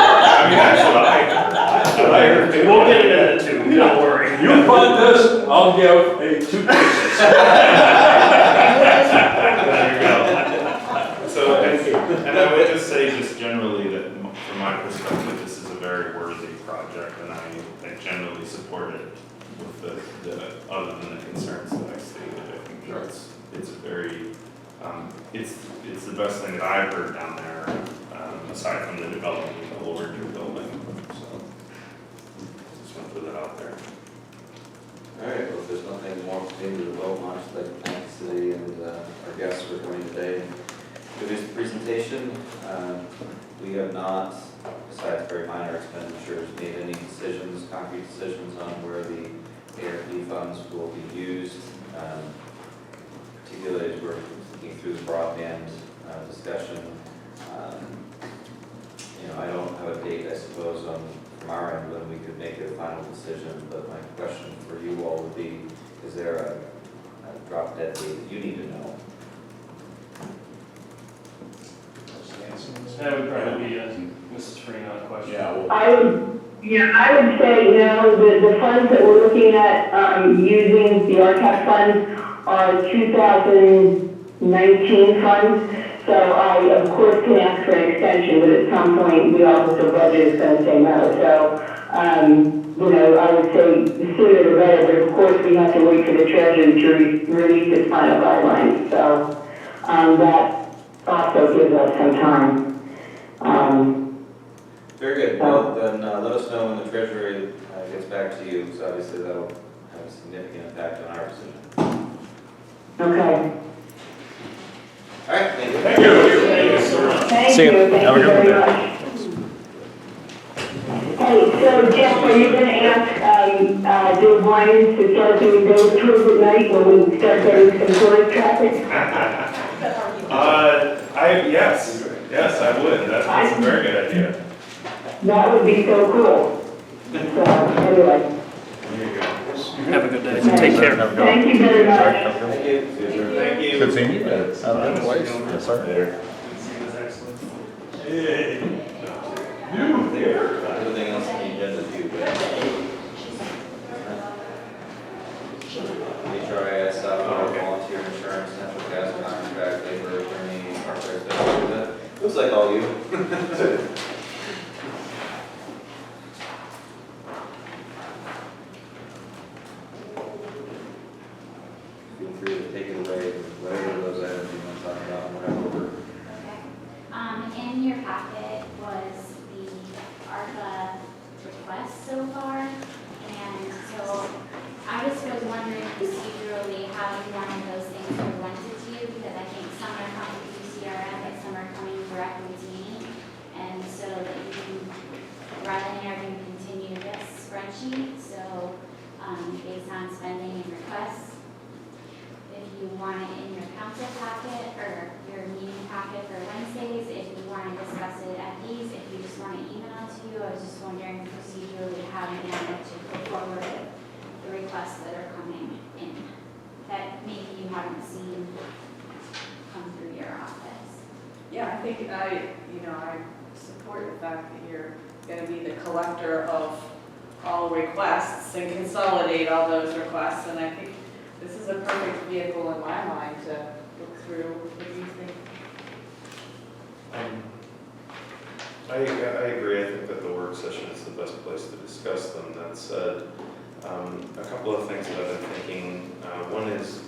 I heard. We'll get it in the tube, don't worry. You fund this, I'll give a 2 pieces. There you go. So, and I would just say just generally that from my perspective, this is a very worthy project, and I generally support it with the other than the concerns that I stated. I think it's a very, it's the best thing that I've heard down there, aside from the development of the Lord you're building. So, just want to put that out there. All right, well, if there's nothing more to do with the boat launch, I'd like to thank the city and our guests for coming today and giving us the presentation. We have not, besides very minor expenditures, made any decisions, concrete decisions on where the ARP funds will be used. Particularly as we're looking through the broadband discussion. I don't have a date, I suppose, from our end when we could make a final decision, but my question for you all would be, is there a drop dead date that you need to know? That would probably be a Mrs. Freeman question. Yeah, well, I would say, the funds that we're looking at using, the RCAP funds, are 2019 funds. So I, of course, can ask for an extension, but at some point, the Office of Budget is going to say no. So, I would say the sooner the better, but of course, we have to wait for the Treasury to release its final guidelines. So, that also gives us some time. Very good. Well, then let us know when the treasurer gets back to you, because obviously that'll have a significant impact on our decision. Okay. All right, thank you. Thank you. Thank you so much. Thank See you, you. thank Have a you good very one. much. Hey, so Jeff, are you gonna ask, Dave Lyons to start doing those tours at night when we start getting some tourist traffic? Yes, I would, that's a very good idea. That would be so cool. So, anyway. There you go. Have a good day. Take care. Thank you very much. Thank you. Thank you. Good seeing you. Yes, sir. Later. Hey. Everything else on the agenda too, but HRIS Software, volunteer insurance, natural gas contract, labor attorney, ARPA Expenditures. Looks like all you. Feel free to take it away, whatever those items you want to talk about, whatever. Okay. In your packet was the ARPA request so far, and so I just was wondering procedurally how you wanted those things presented to you, because I think some are coming through CRM, but some are coming directly to me, and so that you can, rather than having to continue this spreadsheet, so based on spending and requests, if you want it in your council packet or your meeting packet for Wednesdays, if you want to discuss it at these, if you just want to email it to you, I was just wondering procedurally how you wanted to go forward with the requests that are coming in that maybe you haven't seen come through your office. Yeah, I think I support the fact that you're gonna be the collector of all requests and consolidate all those requests, and I think this is a perfect vehicle in my mind to look through. What do you think? I agree, I think that the work session is the best place to discuss them. That said, a couple of things that I've been thinking, one is,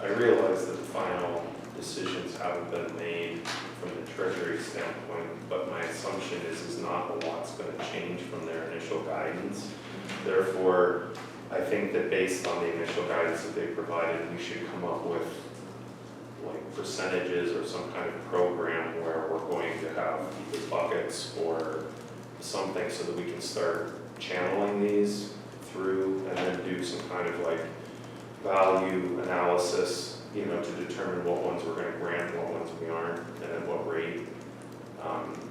I realize that final decisions haven't been made from the treasury standpoint, but my assumption is not a lot's gonna change from their initial guidance. Therefore, I think that based on the initial guidance that they provided, we should come up with like percentages or some kind of program where we're going to have either buckets or something so that we can start channeling these through and then do some kind of like value analysis, to determine what ones we're going to grant, what ones we aren't, and at what rate.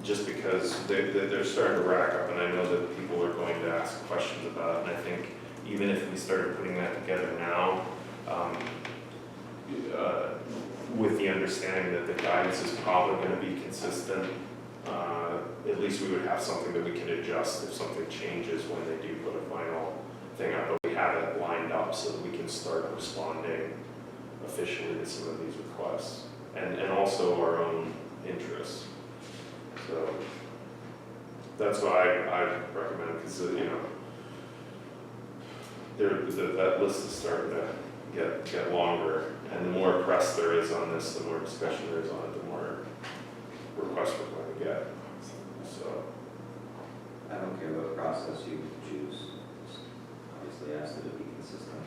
Just because they're starting to rack up, and I know that people are going to ask questions about it, and I think even if we started putting that together now, with the understanding that the guidance is probably going to be consistent, at least we would have something that we can adjust if something changes when they do put a final thing up, but we have it lined up so that we can start responding officially to some of these requests, and also our own interests. So that's why I recommend, because that list is starting to get longer, and the more press there is on this, the more discussion there is on it, the more requests we're going to get. So I don't care what process you choose, just obviously ask that it be consistent.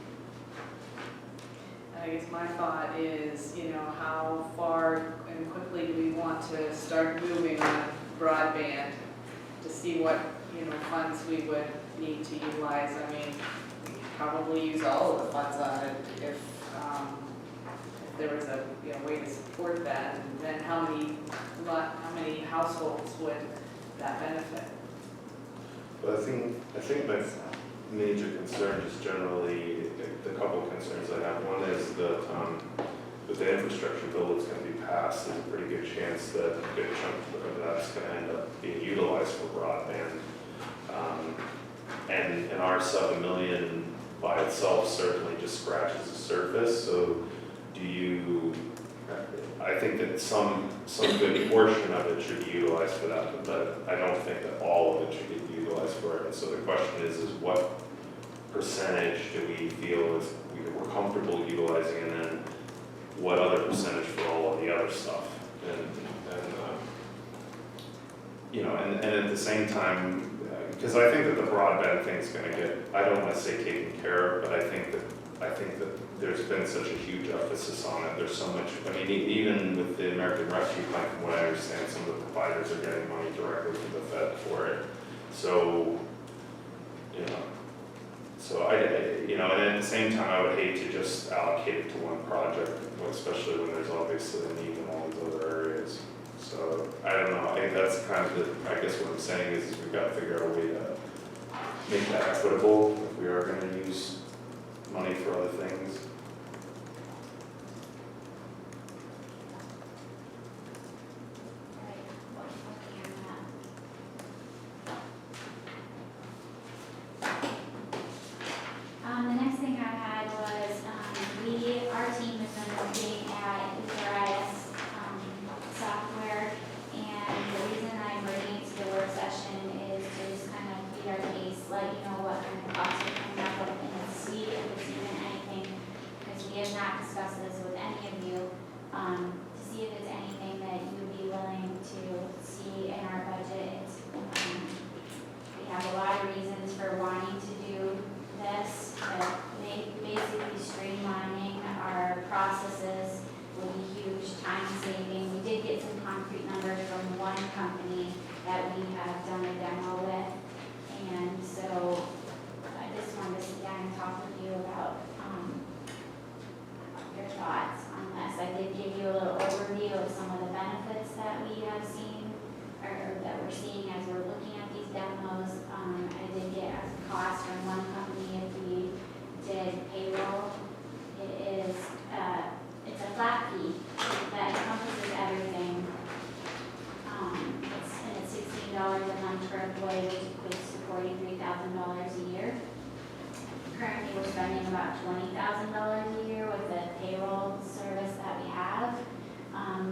I guess my thought is, how far and quickly do we want to start moving on broadband to see what, funds we would need to utilize. I mean, we could probably use all of the funds on it if there was a, way to support that, and then how many households would that benefit? but I think my major concern is generally the couple of concerns I have. One is that with the infrastructure bill that's going to be passed, there's a pretty good chance that a good chunk of that's going to end up being utilized for broadband. And our 7 million by itself certainly just scratches the surface. So I think that some good portion of it should be utilized for that, but I don't think that all of it should be utilized for it. And so the question is what percentage do we feel is we're comfortable utilizing, and then what other percentage for all of the other stuff? You know, and at the same time, because I think that the broadband thing's gonna get, I don't wanna say taken care of, but I think that there's been such a huge emphasis on it. There's so much, I mean, even with the American Rescue Plan, from what I understand, some of the providers are getting money directly from the Fed for it. So, you know, you know, and at the same time, I would hate to just allocate it to one project, especially when there's obviously a need in all these other areas. So, I don't know, I think that's kind of the, I guess what I'm saying is we've got to figure out a way to make that equitable if we are gonna use money for other things. Right, working on that. The next thing I had was, our team has been looking at HRIS Software, and the reason I'm bringing it to the work session is to just kind of beat our case, let you know what kind of costs are coming up, and see if there's even anything, because we have not discussed this with any of you, to see if there's anything that you would be willing to see in our budget. We have a lot of reasons for wanting to do this, but basically streamlining our processes will be huge, time saving. We did get some concrete numbers from one company that we have done a demo with, and so I just wanted to sit down and talk with you about your thoughts on this. I did give you a little overview of some of the benefits that we have seen, or that we're seeing as we're looking at these demos. I did get a cost from one company if we did payroll. It's a flat fee that encompasses everything. It's $16 a month per employee, which equates to $43,000 a year. Currently, we're spending about $20,000 a year with the payroll service that we have,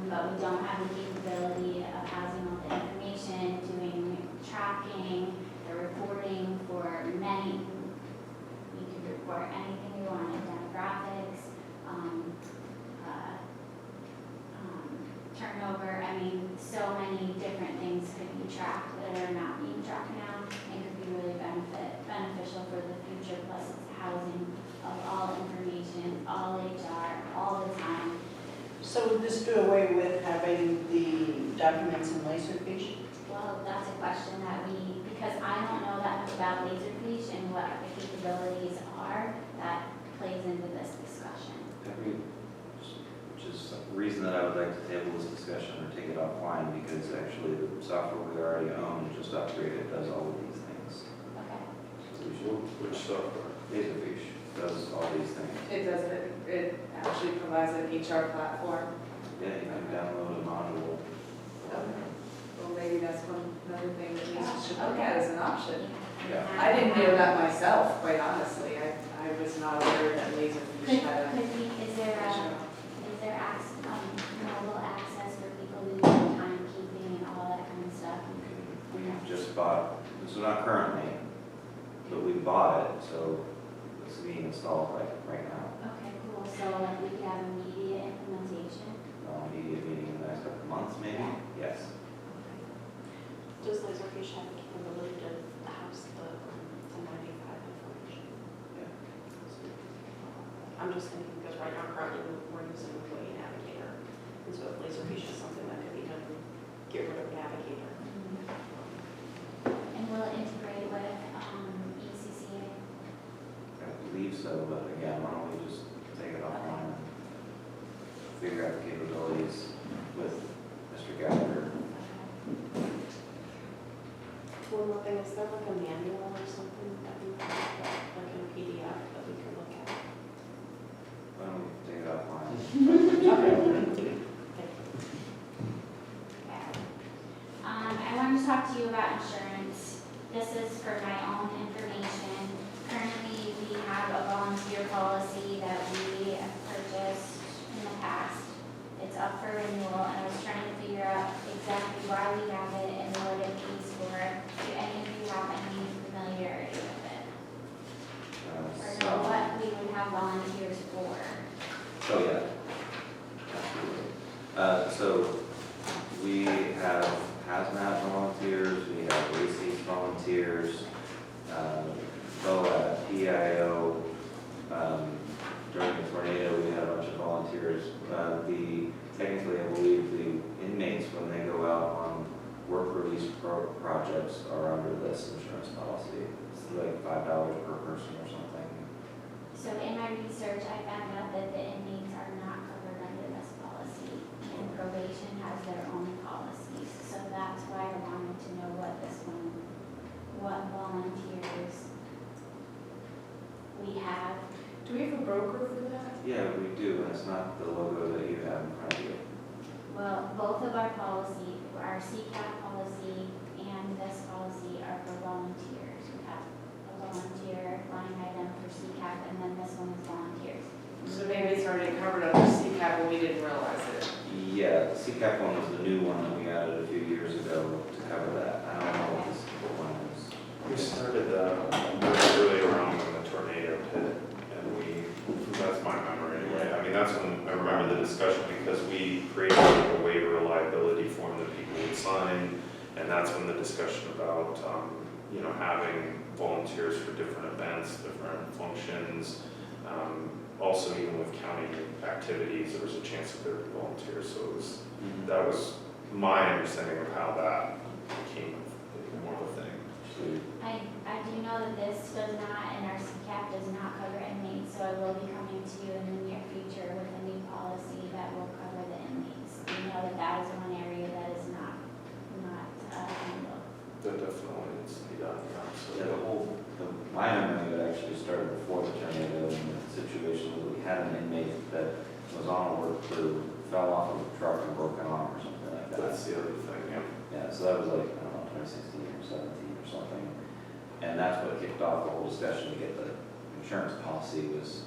but we don't have the capability of housing all the information, doing tracking, the reporting for many. We could report anything we wanted, demographics, turnover. I mean, so many different things could be tracked that are not being tracked now, and could be really beneficial for the future. Plus, it's housing of all information, all HR, all the time. So would this do away with having the documents in Laserfish? Well, that's a question that because I don't know that much about Laserfish and what the capabilities are, that plays into this discussion. Which is the reason that I would like to table this discussion or take it offline, because actually the software we already own, just upgraded, does all of these things. Okay. So we should, Which software? Laserfish does all these things. It does, it actually provides an HR platform. Yeah, you can download a module. Well, maybe that's another thing that we should look at as an option. Yeah. I didn't know that myself, quite honestly. I was not aware that Laserfish had a. Is there mobile access for people who do timekeeping and all that kind of stuff? We just bought, this is not currently, but we bought it, so it's being installed right now. Okay, cool. So like we could have immediate implementation? Immediate meeting in the next couple of months, maybe? Yes. Does Laserfish have the capability to house the 1095 information? Yeah. I'm just thinking because right now currently we're using Employee Navigator. And so if Laserfish is something that could be done, get rid of Navigator. And will it integrate with ECCA? I believe so, but again, why don't we just take it offline and figure out the capabilities with Mr. Gallagher. One more thing, is there like a manual or something that we could look at, like in a PDF that we could look at? Why don't we take it offline? I wanted to talk to you about insurance. This is for my own information. Currently, we have a volunteer policy that we have purchased in the past. It's up for renewal, and I was trying to figure out exactly why we have it and what it pays for. Do any of you have any familiarity with it? Or know what we would have volunteers for? So yeah, during the tornado, we had a bunch of volunteers. Technically, I believe the inmates, when they go out on work release projects, are under this insurance policy. It's like $5 per person or something. So in my research, I found out that the inmates are not covered under this policy, and probation has their own policies. So that's why I wanted to know what volunteers we have. Do we have a broker for that? Yeah, we do, and it's not the logo that you have in front of you. Well, both of our policy, our CCAP policy and this policy are for volunteers. We have a volunteer line item for CCAP, and then this one is volunteers. So maybe it's already covered under CCAP and we didn't realize it. Yeah, the CCAP one was the new one that we added a few years ago to cover that. I don't know what this one is. We started really around when the tornado hit, and that's my memory anyway. I mean, that's when I remember the discussion, because we created a waiver liability form that people would sign, and that's when the discussion about, having volunteers for different events, different functions. Also, even with county activities, there was a chance that there would be volunteers, so that was my understanding of how that became more of a thing. I do know that this does not, and our CCAP does not cover inmates, so I will be coming to you in the near future with a new policy that will cover the inmates. We know that that is one area that is not handled. That definitely needs to be done, yeah. So Yeah, my memory of it actually started before the tornado, and the situation was we had an inmate that was on a work crew, fell off of a truck and broke an arm or something like that. that's the other thing, yeah. Yeah, so that was like, I don't know, 2016 or 17 or something. And that's what kicked off the whole discussion to get the insurance policy was,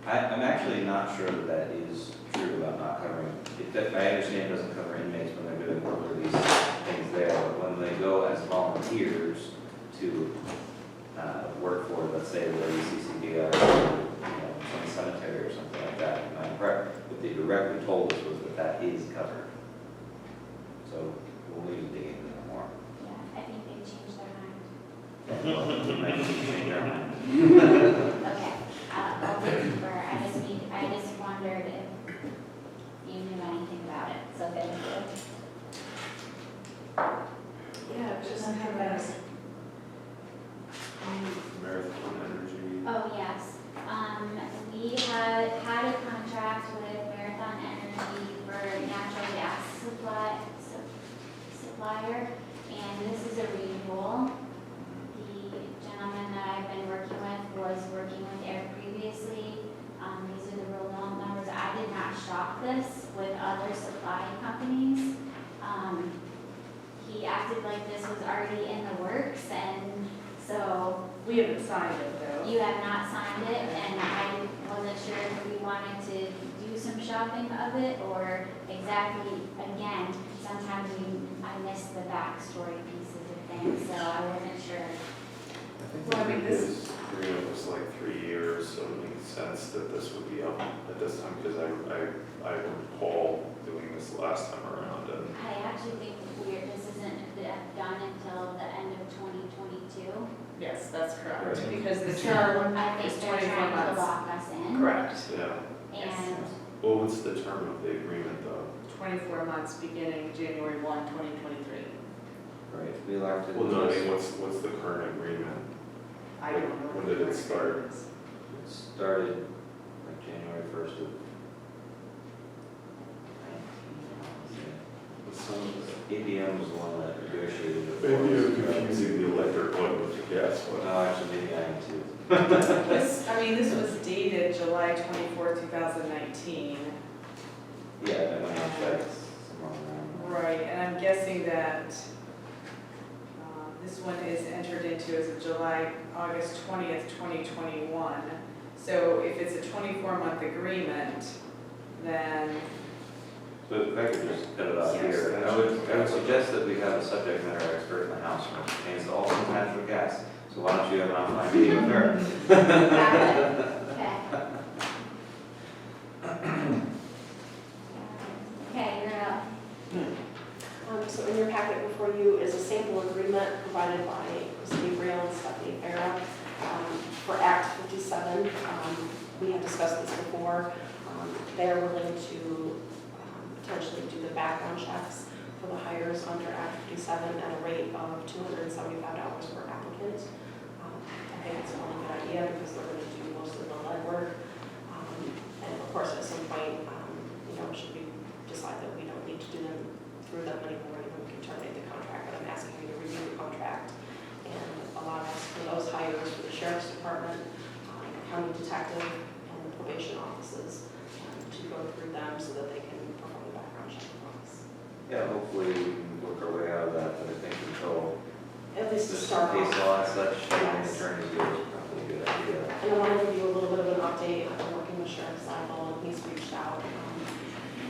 I'm actually not sure that that is true about not covering, I understand it doesn't cover inmates when they're doing work release things there, but when they go as volunteers to work for, let's say, the WCCBI, some cemetery or something like that, and I'm correct, what they directly told us was that is covered. So we'll need to dig into that more. Yeah, I think they changed their mind. We might need to change our mind. Okay, I'll take deeper. I just wondered if you knew anything about it, so thank you. Yeah, just have that. Marathon Energy. Oh, yes. We had a contract with Marathon Energy for natural gas supplier, and this is a renewal. The gentleman that I've been working with was working with Air previously. These are the real numbers. I did not shop this with other supply companies. He acted like this was already in the works, and so We haven't signed it though. you have not signed it, and I wasn't sure if we wanted to do some shopping of it, or exactly, again, sometimes I miss the backstory pieces of things, so I wasn't sure. Well, I mean, this- His agreement was like 3 years, so it makes sense that this would be up at this time, because I recall doing this last time around, and I actually think this isn't done until the end of 2022. Yes, that's correct, Right. because the So term I think is they're 24 trying to months. lock us in. Correct. yeah. And Well, what's the term of the agreement though? 24 months beginning January 1, 2023. Right, we like to. Well, no, I mean, what's the current agreement? I don't know. When did it start? It started like January 1st of 19. ABM was the one that negotiated it. Maybe you're confusing the electric one with the gas one. No, actually, maybe I am too. This was dated July 24, 2019. Yeah, that went in effect somewhere around. Right, and I'm guessing that this one is entered into as of August 20th, 2021. So if it's a 24-month agreement, then So if I could just cut it off here, and I would suggest that we have a subject matter expert in the house when it pertains to all things natural gas. So why don't you have an offline meeting with her? Okay, you're up. So in your packet before you is a sample agreement provided by Steve Rail and Stephanie Farah for Act 57, we had discussed this before. They are willing to potentially do the background checks for the hires under Act 57 at a rate of $275 per applicant. I think it's a really good idea because they're going to do most of the legwork. And of course, at some point, should we decide that we don't need to do them through them anymore, then we can terminate the contract. But I'm asking you to review the contract and allow us for those hires for the sheriff's department, county detective, and the probation offices to go through them so that they can perform the background check for us. Yeah, hopefully we can work our way out of that, but I think until At least to there's start some case off. law and such, having Yes. attorneys do is probably a good idea. And I want to give you a little bit of an update. I've been working with Sheriff Seibel, and he's reached out.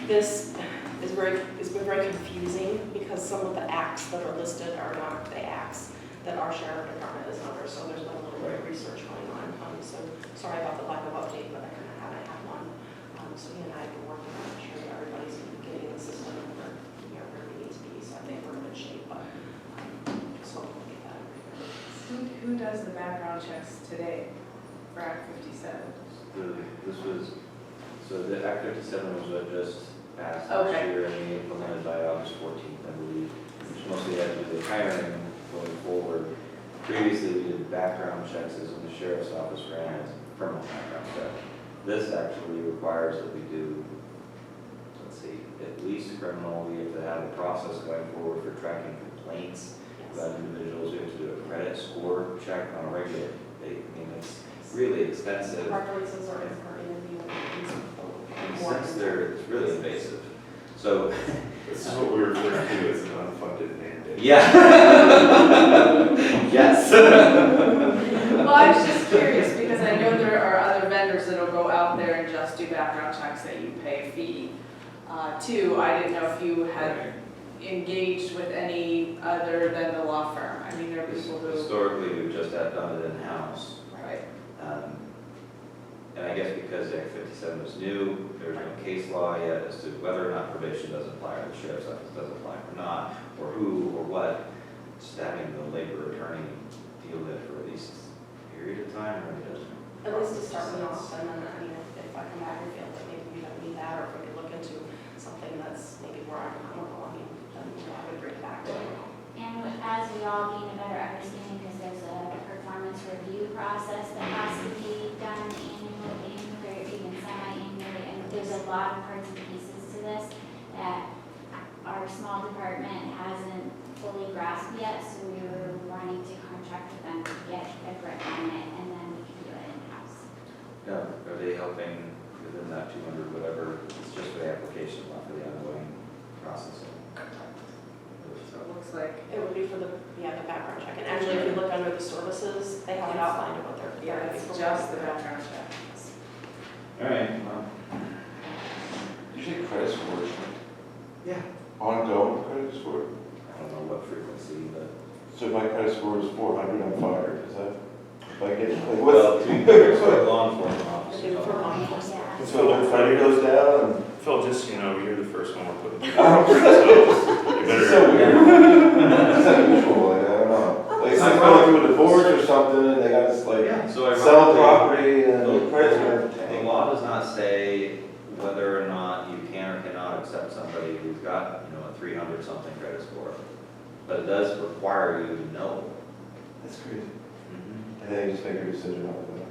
This has been very confusing because some of the acts that are listed are not the acts that our sheriff department is under, so there's been a little bit of research going on. So sorry about the lack of update, but I kind of haven't had one. So he and I have been working on making sure that everybody's getting in the system and where we need to be, so I think we're in good shape, but just hoping to get that. Who does the background checks today for Act 57? So the Act 57 was what just passed Okay. this year and we implemented by August 14th, I believe, which mostly had to do with hiring going forward. Previously, we did background checks as when the sheriff's office ran a criminal background check. This actually requires that we do, let's see, at least criminal. We have to have a process going forward for tracking complaints about individuals. We have to do a credit score check on a regular basis. I mean, it's really extensive. References are in our interview. Since it's really invasive. So, This is what we refer to as an unfunded mandate. yeah. Yes. Well, I was just curious because I know there are other vendors that'll go out there and just do background checks that you pay a fee to. I didn't know if you had engaged with any other than the law firm. I mean, there are people who. Historically, we've just had done it in-house. Right. And I guess because Act 57 is new, there's no case law yet as to whether or not probation does apply or the sheriff's office does apply or not, or who or what. Just having the labor attorney deal with it for at least a period of time really doesn't. At least to start me off, and then, I mean, if I come back and feel that maybe we don't need that, or if we could look into something that's maybe more economical, I mean, then I would bring it back to you. And as we all gain a better understanding, because there's a performance review process that has to be done annually, or even semi-annually, and there's a lot of parts and pieces to this that our small department hasn't fully grasped yet, so we were wanting to contract with them to get a grip on it, and then we can do it in-house. No, are they helping within that 200 whatever? It's just for the application, not for the ongoing processing. So it looks like. It would be for the background check, and actually, if you look under the services, they have it outlined of what they're. Yeah, it's just the background check. All right, well, Usually credit scores. Yeah. Ongoing credit score. I don't know what frequency, but. So if my credit score is 400, I'm fired, is that? If I get, like, Well, what's? to be fair, it's like law enforcement They do it for officers. law enforcement. Yeah. So when credit goes down Phil, just, you know, you're the first one we're putting through. Oh. So you It's so better. weird. It's unusual, like, I don't know. Like, it's like going through a divorce or something, and they got to, like, Yeah, so sell ironically, property and the credit score. the law does not say whether or not you can or cannot accept somebody who's got, you know, a 300 something credit score. But it does require you to know. That's crazy. And then you just make your decision off of that.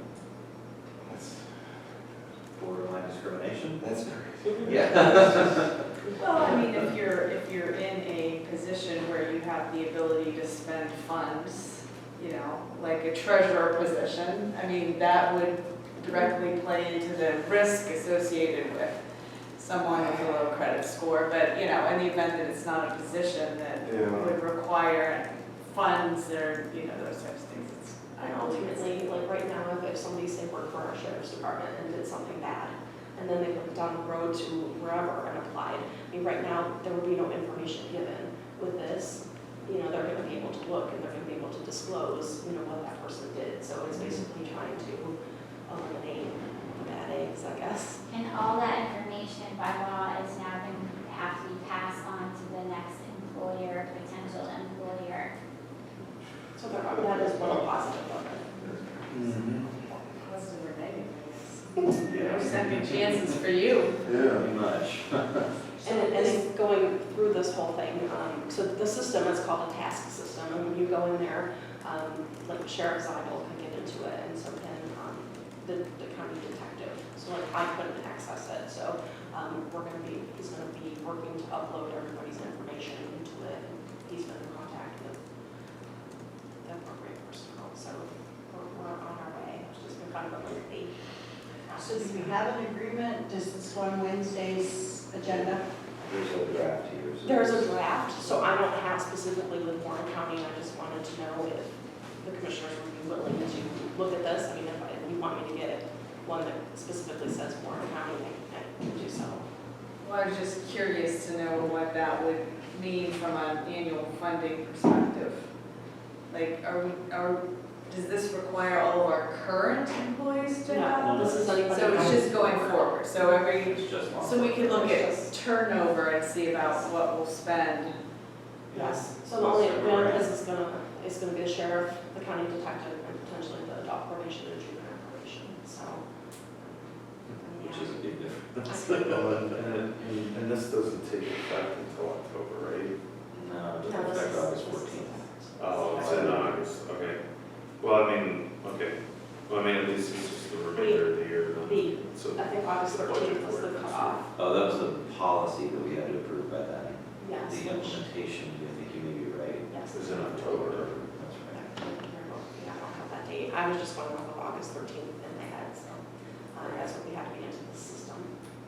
Borderline discrimination? That's crazy. Yeah. Well, I mean, if you're in a position where you have the ability to spend funds, you know, like a treasurer position, I mean, that would directly play into the risk associated with someone with a low credit score. But, you know, in the event that it's not a position that Yeah. would require funds or, you know, those types of things, it's, I And don't think it's. ultimately, like right now, if somebody say worked for our sheriff's department and did something bad, and then they went down the road to wherever and applied, I mean, right now, there would be no information given. With this, you know, they're gonna be able to look and they're gonna be able to disclose, you know, what that person did. So it's basically trying to eliminate the bad eggs, I guess. And all that information by law is now going to have to be passed on to the next employer, potential employer. So that is one positive of it. Mm-hmm. Positive second chances for you. Pretty much. And then going through this whole thing, so the system is called a task system, and when you go in there, like Sheriff Zeidel can get into it, and so can the county detective. So like I couldn't access it, so he's gonna be working to upload everybody's information into it, and he's been in contact with the appropriate personnel, so we're on our way. It's just been kind of a lengthy So process. do we have an agreement? Does this go on Wednesday's agenda? There's a draft here. so- There's a draft, so I don't have specifically with Warren County, I just wanted to know if the commissioners would be willing to look at this. I mean, if you want me to get one that specifically says Warren County, I can do so. Well, I was just curious to know what that would mean from an annual funding perspective. Like, does this require all of our current employees to have? No, this is anybody. So it's just going forward, so It's just long. so we could look at turnover and see about what we'll spend. Yes, so the only event is gonna be a sheriff, the county detective, and potentially the adult probation and juvenile probation, so. Which is a big difference. And this doesn't take effect until October, right? No, it No, doesn't this affect is- August 14th. Oh, it's in August, okay. Well, I mean, okay. Well, I mean, at least it's just the remainder of the year then. So I think August the budget 13th was the ordinance. cutoff, Oh, that was the policy that we had to approve by then. yes, The which, implementation, I think you may be right. yes. It's in October. That's right. Yeah, I don't have that date, I was just going off of August 13th in my head, so that's what we had to get into the system.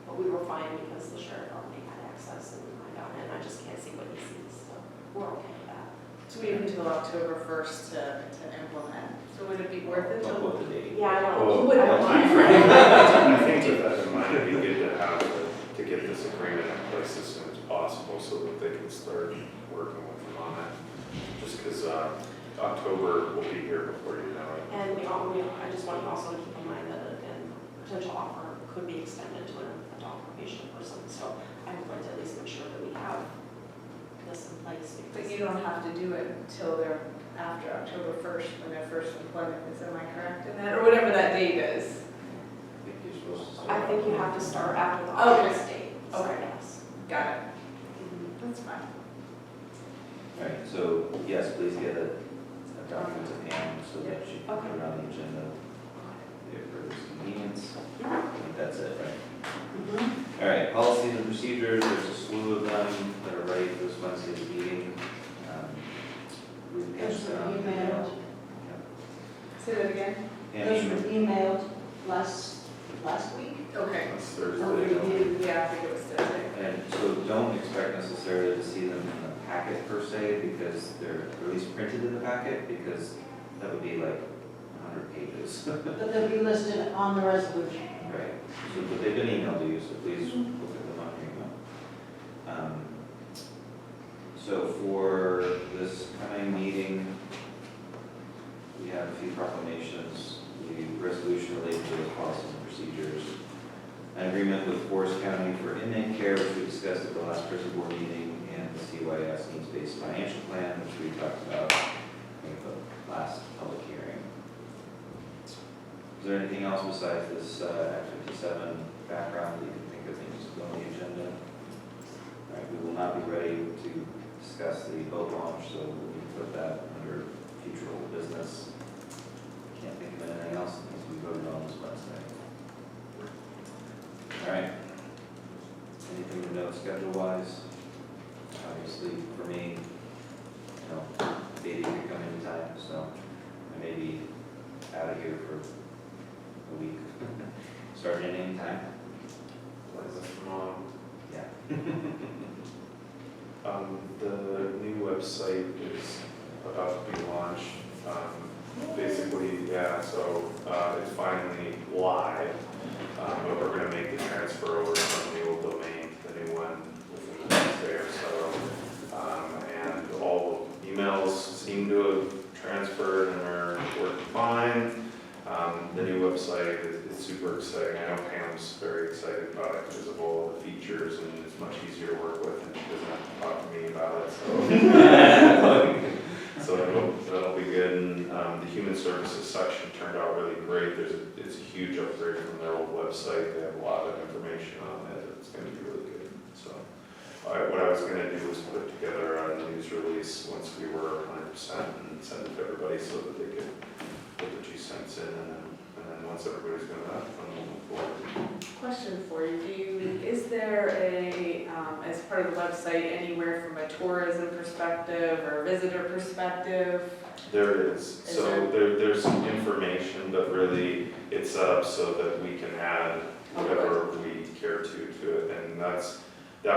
But we were fine because the sheriff already had access and I got in, I just can't see what he sees, so we're okay with that. So we have until October 1st to implement. So would it be worth it Don't to? put the date. Yeah, I Well, don't, wouldn't I don't mind. I think with that in mind, it'd be good to have, to get this agreement in place as soon as possible so that they can start working with them on it. Just because October will be here before you know it. And I just want you also to keep in mind that a potential offer could be extended to an adult probation person, so I would like to at least make sure that we have this in place. But you don't have to do it until they're after October 1st, when their first employment is, am I correct in that? Or whatever that date is. I think you're supposed to start. I think you have to start after the Okay. August date, so Okay. yes. Got it. That's fine. All right, so yes, please get a document to Pam so that she can put it on the agenda for this convenience. I think that's it, right? All right, policies and procedures, there's a slew of them that are ready for this Wednesday's meeting. We Those passed were out. emailed, Say that again? those were emailed last week. Okay. That's Or Thursday. reviewed. Yeah, I think it was Thursday. And so don't expect necessarily to see them in the packet per se, because they're at least printed in the packet, because that would be like 100 pages. But they'll be listed on the resolution. Right, so, but they've been emailed to you, so please look at them on your email. So for this coming meeting, we have a few proclamations, the resolution related to those policies and procedures, an agreement with Forest County for inmate care, which we discussed at the last prison board meeting, and the CYS needs-based financial plan, which we talked about in the last public hearing. Is there anything else besides this Act 57 background that you can think of that needs to go on the agenda? All right, we will not be ready to discuss the boat launch, so we can put that under future old business. Can't think of anything else that needs to be voted on this Wednesday. All right. Anything to note schedule-wise? Obviously, for me, you know, baby could come anytime, so I may be out of here for a week. Starting at any time? Yeah. The new website is about to be launched. Basically, yeah, so it's finally live, but we're gonna make the transfer over from the old domain to the new one within the next day or so. And all the emails seem to have transferred and are working fine. The new website is super exciting. I know Pam's very excited about it because of all the features, and it's much easier to work with, and she doesn't have to talk to me about it, so. So I hope that'll be good, and the human services section turned out really great. It's it's a huge upgrade from their old website. They have a lot of information on it. It's gonna be really good. So, what I was gonna do was put together a news release once we were 100% and send it to everybody so that they could put the 2 cents in, and then once everybody's done that, then we'll move forward. Question for you, is there a, as part of the website, anywhere from a tourism perspective or visitor perspective? There is. So there's some information, but really it's up so that we can add whatever we care to it. And that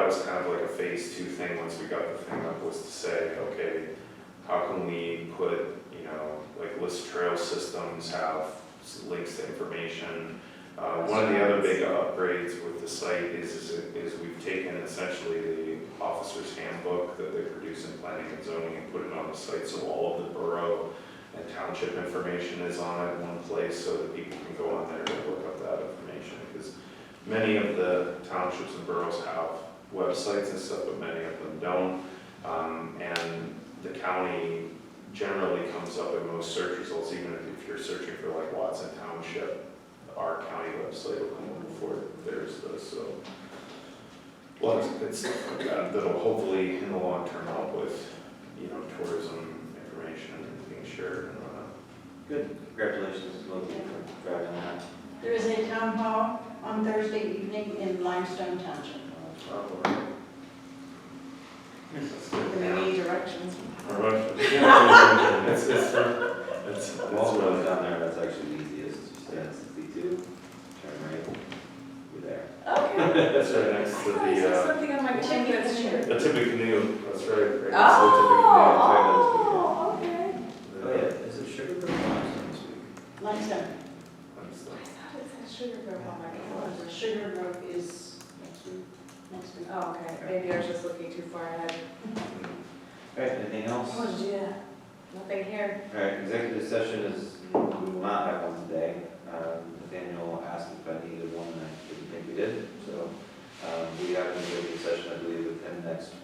was kind of like a phase 2 thing once we got the thing up, was to say, okay, how can we put, like list trail systems have links to information. One of the other big upgrades with the site is we've taken essentially the officer's handbook that they produce in planning and zoning and put it on the site, so all of the borough and township information is on it in one place, so that people can go on there and look up that information. Because many of the townships and boroughs have websites and stuff, but many of them don't. And the county generally comes up in most search results, even if you're searching for like Watson Township, our county website will come up before theirs does. So lots of good stuff like that that'll hopefully in the long term help with tourism information and being shared and whatnot. Good, congratulations, Lindsay, for driving that. There is a town hall on Thursday evening in Limestone Township. Do we need directions? It's all roads down there, that's actually the easiest. You stay on 62, turn right, you're there. Okay. That's right next to I saw something on my ticket. the Tippecanoe. That's right. Right next to the Oh, okay. Oh yeah, is it Sugar Grove or Limestone this week? Limestone. I thought it said Sugar Grove on my calendar. Sugar Grove is next week. Oh, okay, maybe I was just looking too far ahead. All right, anything else? Oh, yeah, nothing here. All right, executive session is, we will not have one today. Nathaniel asked if I needed one, and I didn't think we did. So we have an executive session, I believe, with him next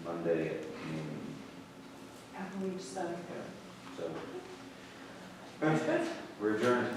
Monday at noon. After we decide. So, all right, we're adjourned.